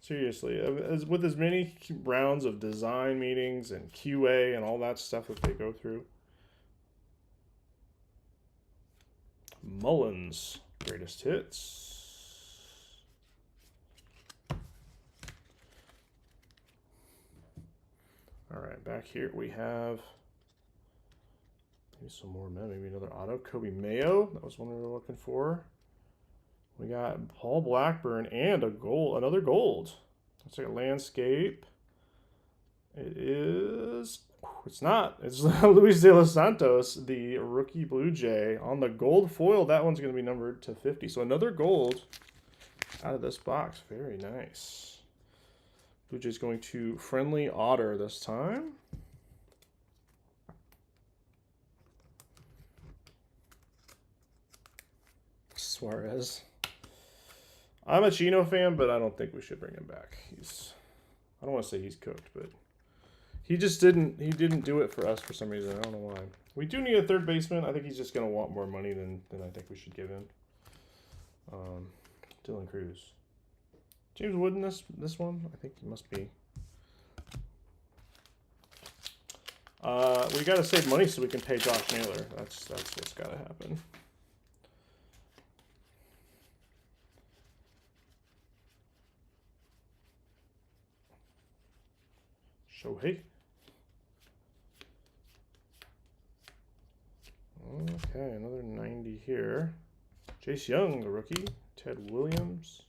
Seriously, with as many rounds of design meetings and QA and all that stuff that they go through. Mullins, greatest hits. All right, back here we have maybe some more men, maybe another auto. Kobe Mayo, that was one we were looking for. We got Paul Blackburn and a gold, another gold. Looks like a landscape. It is, it's not. It's Luis De Los Santos, the rookie Blue Jay. On the gold foil, that one's going to be numbered to 50. So another gold out of this box. Very nice. Blue Jay's going to Friendly Otter this time. Suarez. I'm a Chino fan, but I don't think we should bring him back. I don't want to say he's cooked, but he just didn't do it for us for some reason. I don't know why. We do need a third baseman. I think he's just going to want more money than I think we should give him. Dylan Cruz. James Wood in this one? I think he must be. We got to save money so we can pay Josh Naylor. That's what's got to happen. Shohei. Okay, another 90 here. Jace Young, the rookie. Ted Williams.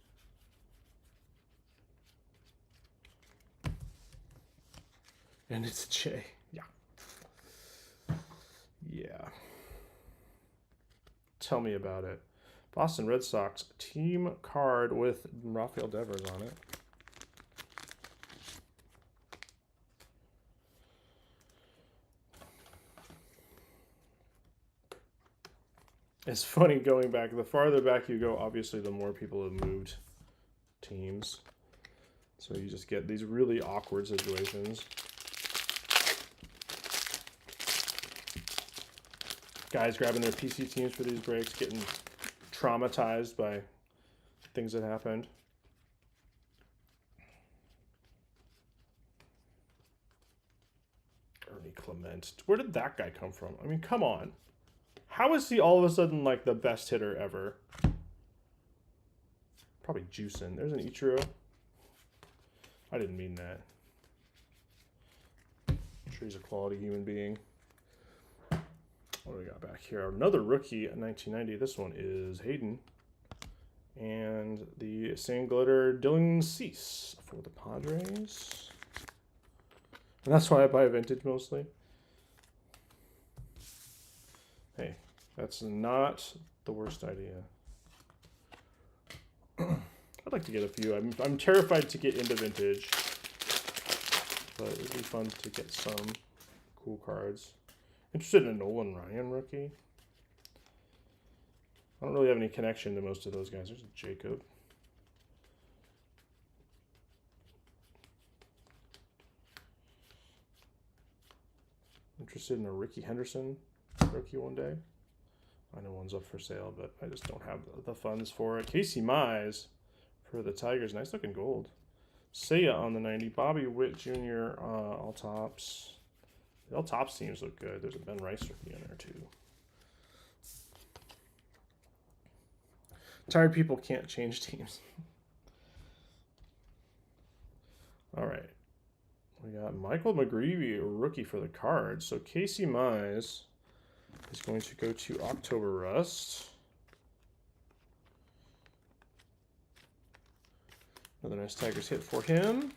And it's Jay. Yeah. Yeah. Tell me about it. Boston Red Sox team card with Rafael Devers on it. It's funny going back. The farther back you go, obviously, the more people have moved teams. So you just get these really awkward situations. Guys grabbing their PC teams for these breaks, getting traumatized by things that happened. Ernie Clement. Where did that guy come from? I mean, come on. How is he all of a sudden like the best hitter ever? Probably juicing. There's an Ichiro. I didn't mean that. I'm sure he's a quality human being. What do we got back here? Another rookie at 1990. This one is Hayden. And the same glitter Dylan Cease for the Padres. And that's why I buy vintage mostly. Hey, that's not the worst idea. I'd like to get a few. I'm terrified to get into vintage, but it'd be fun to get some cool cards. Interested in a Nolan Ryan rookie. I don't really have any connection to most of those guys. There's a Jacob. Interested in a Ricky Henderson rookie one day. I know one's up for sale, but I just don't have the funds for it. Casey Mize for the Tigers. Nice looking gold. Seiya on the 90. Bobby Witt Jr. All tops. The all tops teams look good. There's a Ben Rice rookie in there too. Tired people can't change teams. All right. We got Michael McGreevy, a rookie for the Cards. So Casey Mize is going to go to October Rust. Another nice Tigers hit for him.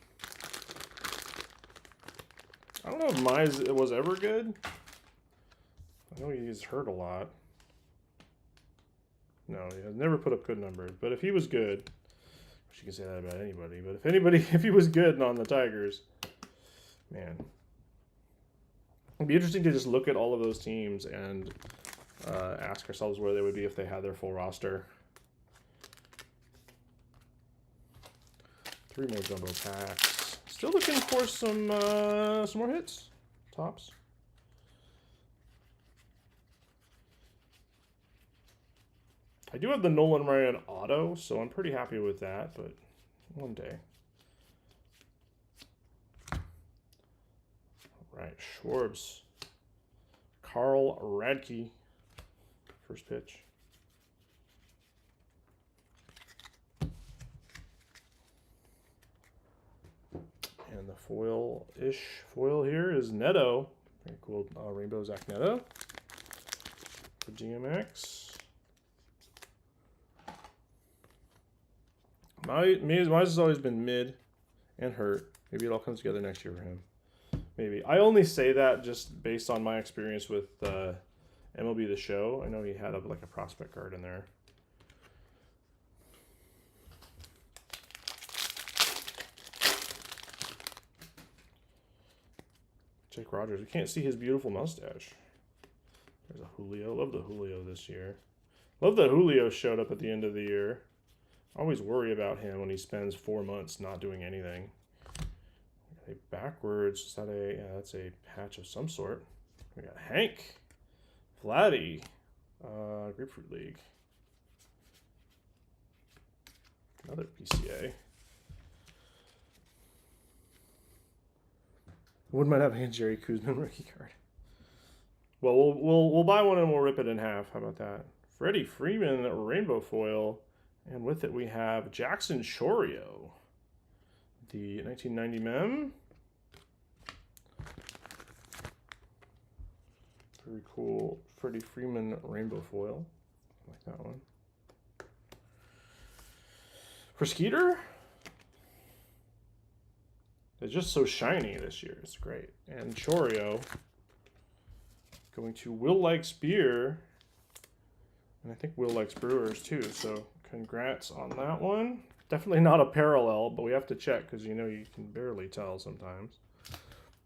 I don't know if Mize was ever good. I know he's hurt a lot. No, he has never put up good numbers. But if he was good, which you can say that about anybody, but if he was good on the Tigers, man. It'd be interesting to just look at all of those teams and ask ourselves where they would be if they had their full roster. 3 more jumbo packs. Still looking for some more hits. Tops. I do have the Nolan Ryan auto, so I'm pretty happy with that, but one day. All right, Schwarbs. Carl Radke. First pitch. And the foil-ish foil here is Neto. Very cool rainbow Zach Neto for DMX. Mize has always been mid and hurt. Maybe it all comes together next year for him. Maybe. I only say that just based on my experience with MLB The Show. I know he had like a prospect card in there. Jake Rogers. We can't see his beautiful mustache. There's a Julio. Love the Julio this year. Love that Julio showed up at the end of the year. I always worry about him when he spends 4 months not doing anything. Okay, backwards. Is that a... Yeah, that's a patch of some sort. We got Hank. Vladdy. Grapefruit League. Another PCA. Wouldn't mind having a Jerry Kuzman rookie card. Well, we'll buy one and we'll rip it in half. How about that? Freddie Freeman rainbow foil, and with it we have Jackson Chorio, the 1990 mem. Very cool Freddie Freeman rainbow foil. I like that one. For Skeeter. It's just so shiny this year. It's great. And Chorio going to Will Likes Beer. And I think Will likes Brewers too. So congrats on that one. Definitely not a parallel, but we have to check because you know you can barely tell sometimes.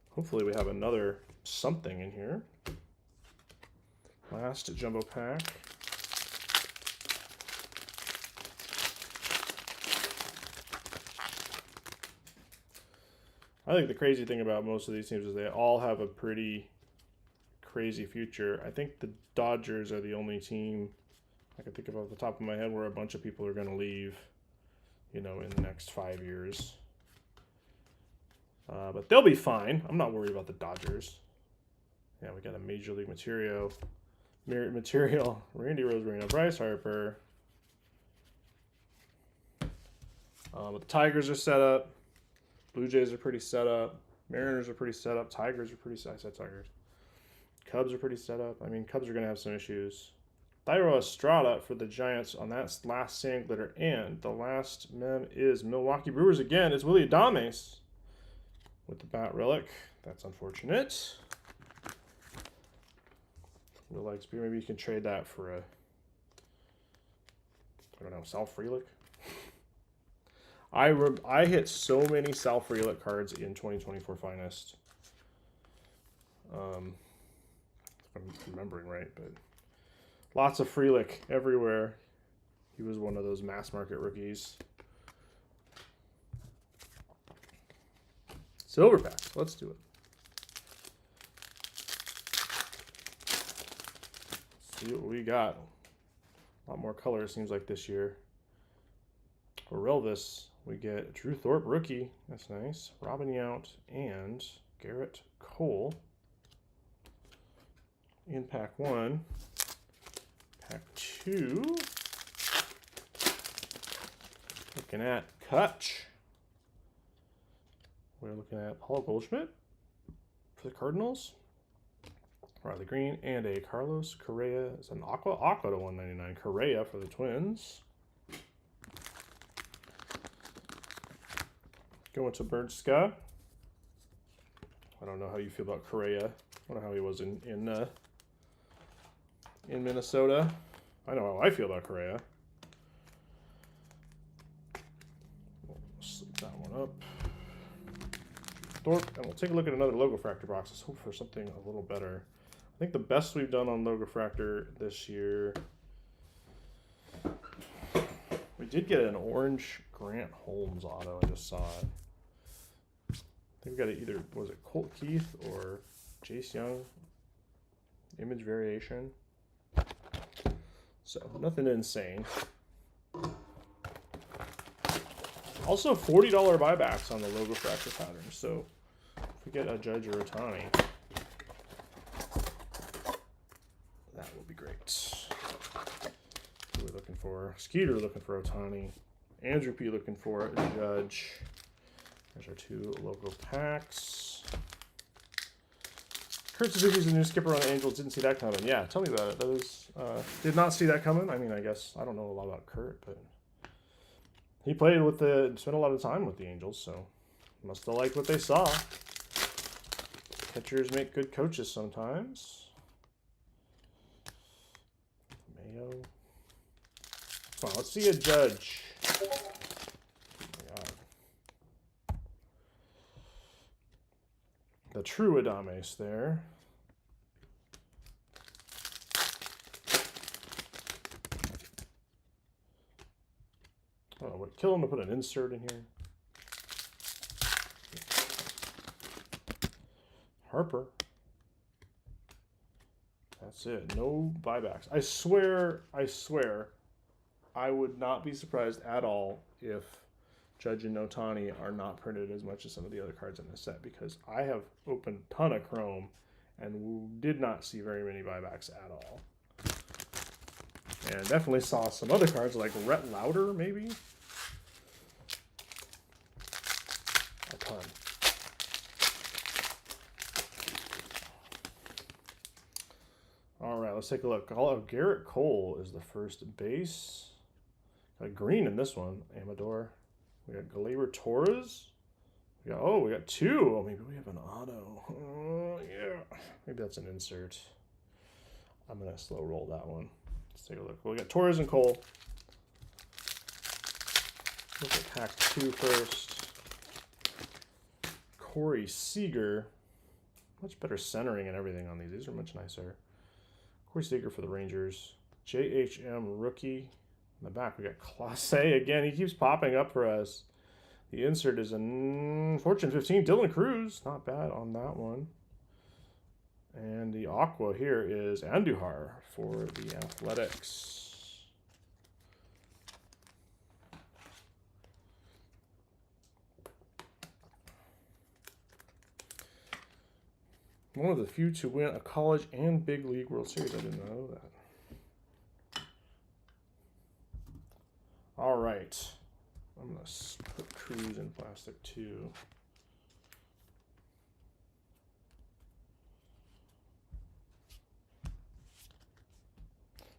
Hopefully we have another something in here. Last jumbo pack. I think the crazy thing about most of these teams is they all have a pretty crazy future. I think the Dodgers are the only team I can think of off the top of my head where a bunch of people are going to leave, in the next 5 years. But they'll be fine. I'm not worried about the Dodgers. Yeah, we got a Major League material. Randy Rosarino, Bryce Harper. But the Tigers are set up. Blue Jays are pretty set up. Mariners are pretty set up. Tigers are pretty set up. I said Tigers. Cubs are pretty set up. I mean, Cubs are going to have some issues. Thairo Estrada for the Giants on that last sand glitter. And the last mem is Milwaukee Brewers again. It's Willy Adames with the bat relic. That's unfortunate. Real likes beer. Maybe you can trade that for Sal Frelick. I hit so many Sal Frelick cards in 2024 Finest. If I'm remembering right, but lots of Frelick everywhere. He was one of those mass market rookies. Silver packs. Let's do it. See what we got. A lot more color, it seems like, this year. For Relvis, we get Drew Thorpe, rookie. That's nice. Robin Yount and Garrett Cole. In pack 1. Pack 2. Looking at Kutch. We're looking at Paul Goldschmidt for the Cardinals. Riley Green and a Carlos Correa. It's an Aqua to 199. Correa for the Twins. Going to Birdska. I don't know how you feel about Correa. I don't know how he was in Minnesota. I know how I feel about Correa. We'll slip that one up. Thorpe, and we'll take a look at another Logofractor box. Let's hope for something a little better. I think the best we've done on Logofractor this year. We did get an orange Grant Holmes auto. I just saw it. I think we got it either, was it Colt Keith or Jace Young? Image variation. So, nothing insane. Also, $40 buybacks on the Logofractor pattern. So, if we get a Judge or a Ohtani, that will be great. Who are we looking for? Skeeter looking for Ohtani. Andrew P. looking for a Judge. There's our 2 logo packs. Kurt Suzuki's the new skipper on the Angels. Didn't see that coming. Yeah, tell me about it. That was, did not see that coming. I mean, I guess I don't know a lot about Kurt, but he played spent a lot of time with the Angels, so must have liked what they saw. Pitchers make good coaches sometimes. Mayo. Come on, let's see a Judge. Oh my God. The true Adames there. Oh, would it kill him to put an insert in here? Harper. That's it. No buybacks. I swear, I would not be surprised at all if Judge and Ohtani are not printed as much as some of the other cards in this set, because I have opened a ton of Chrome and did not see very many buybacks at all. And definitely saw some other cards like Rhett Lauder, maybe. A ton. All right, let's take a look. Garrett Cole is the first base. Got green in this one. Amador. We got Gleyber Torres. We got 2. Oh, maybe we have an auto. Oh, yeah. Maybe that's an insert. I'm going to slow roll that one. Let's take a look. We got Torres and Cole. Look at pack 2 first. Corey Seager. Much better centering and everything on these. These are much nicer. Corey Seager for the Rangers. JHM rookie. In the back, we got Clase again. He keeps popping up for us. The insert is a Fortune 15 Dylan Cruz. Not bad on that one. And the aqua here is Andujar for the Athletics. One of the few to win a college and big league World Series. I didn't know that. All right. I'm going to put Cruz in plastic too.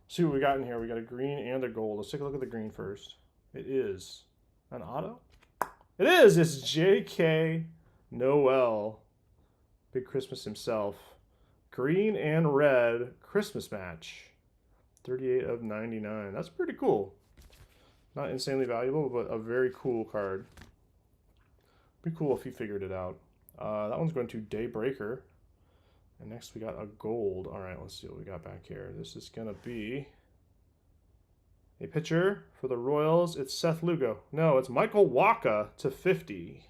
See what we got in here. We got a green and a gold. Let's take a look at the green first. It is an auto. It is. It's J.K. Noel. Big Christmas himself. Green and red Christmas match. 38 of 99. That's pretty cool. Not insanely valuable, but a very cool card. Pretty cool if he figured it out. That one's going to Daybreaker. And next we got a gold. All right, let's see what we got back here. This is going to be a pitcher for the Royals. It's Seth Lugo. No, it's Michael Wacha to 50.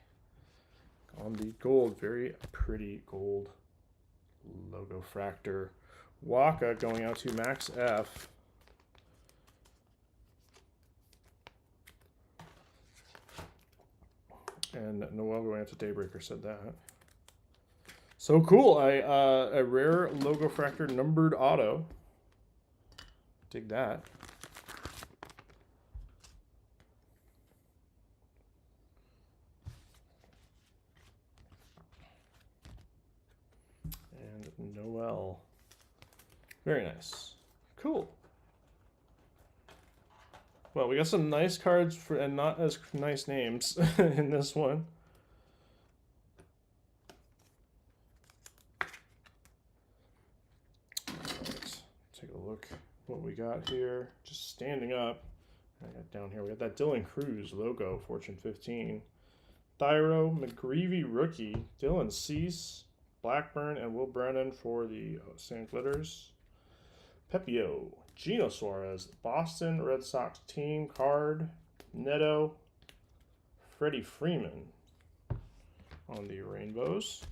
On the gold, very pretty gold logo fractor. Wacha going out to Max F. And Noel going out to Daybreaker said that. So cool. A rare logo fractor numbered auto. Dig that. And Noel. Very nice. Cool. Well, we got some nice cards for and not as nice names in this one. Alright, take a look what we got here. Just standing up. I got down here. We got that Dylan Cruz logo, Fortune 15. Thyro, McGreevy rookie, Dylan Cease, Blackburn, and Will Brennan for the St. Glitters. Pepio, Gino Suarez, Boston Red Sox team card, Neto, Freddie Freeman on the Rainbows.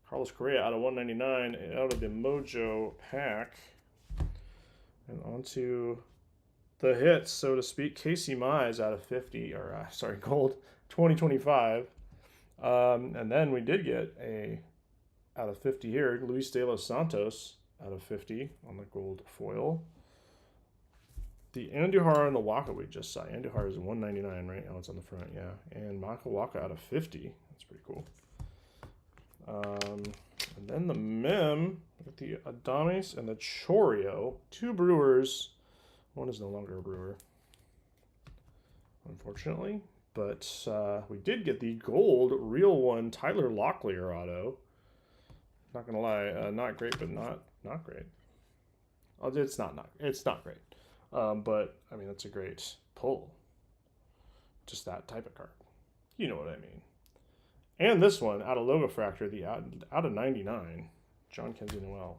Carlos Correa out of 199 out of the Mojo pack. And onto the hits, so to speak. Casey Mize out of 50, or sorry, gold, 2025. And then we did get a out of 50 here, Luis De Los Santos out of 50 on the gold foil. The Andujar and the Wacha we just saw. Andujar is 199, right? Oh, it's on the front, yeah. And Michael Wacha out of 50. That's pretty cool. And then the Mem with the Adames and the Chorio. Two Brewers. One is no longer a Brewer, unfortunately. But we did get the gold real one Tyler Locklear auto. Not gonna lie, not great, but not great. Oh, it's not great. But I mean, that's a great pull. Just that type of card. You know what I mean. And this one out of Logo Fractor, the out of 99, John Kenzie Noel.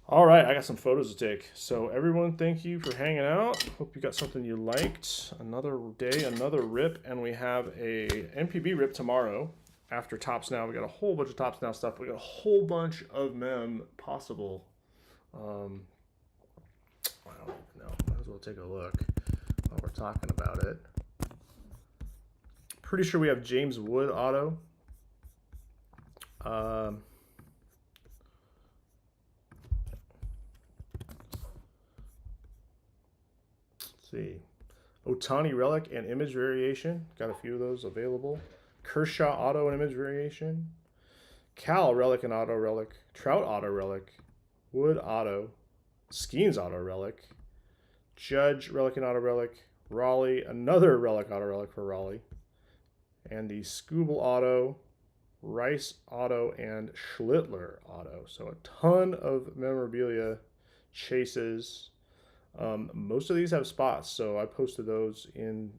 All right, I got some photos to take. So everyone, thank you for hanging out. Hope you got something you liked. Another day, another rip, and we have a MPB rip tomorrow. After Topps Now, we got a whole bunch of Topps Now stuff. We got a whole bunch of Mem possible. I don't even know. Might as well take a look while we're talking about it. Pretty sure we have James Wood auto. Let's see. Otani relic and image variation. Got a few of those available. Kershaw auto and image variation. Cal relic and auto relic. Trout auto relic. Wood auto. Skeens auto relic. Judge relic and auto relic. Raleigh, another relic auto relic for Raleigh. And the Scooble auto, Rice auto, and Schlittler auto. So a ton of memorabilia chases. Most of these have spots, so I posted those in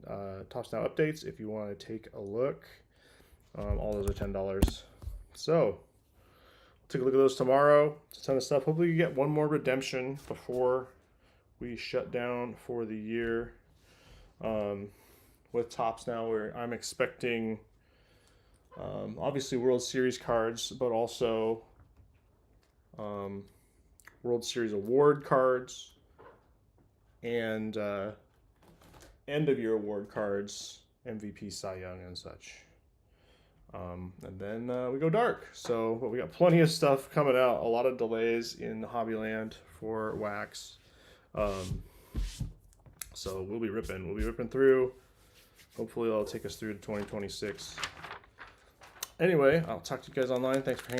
Topps Now updates if you want to take a look. All those are $10. So we'll take a look at those tomorrow. It's a ton of stuff. Hopefully you get one more redemption before we shut down for the year. What with Topps now, where I'm expecting obviously World Series cards, but also World Series award cards and end of year award cards, MVP, Cy Young, and such. And then we go dark. So, but we got plenty of stuff coming out. A lot of delays in Hobbyland for wax. So we'll be ripping. We'll be ripping through. Hopefully, that'll take us through to 2026. Anyway, I'll talk to you guys online. Thanks for hanging.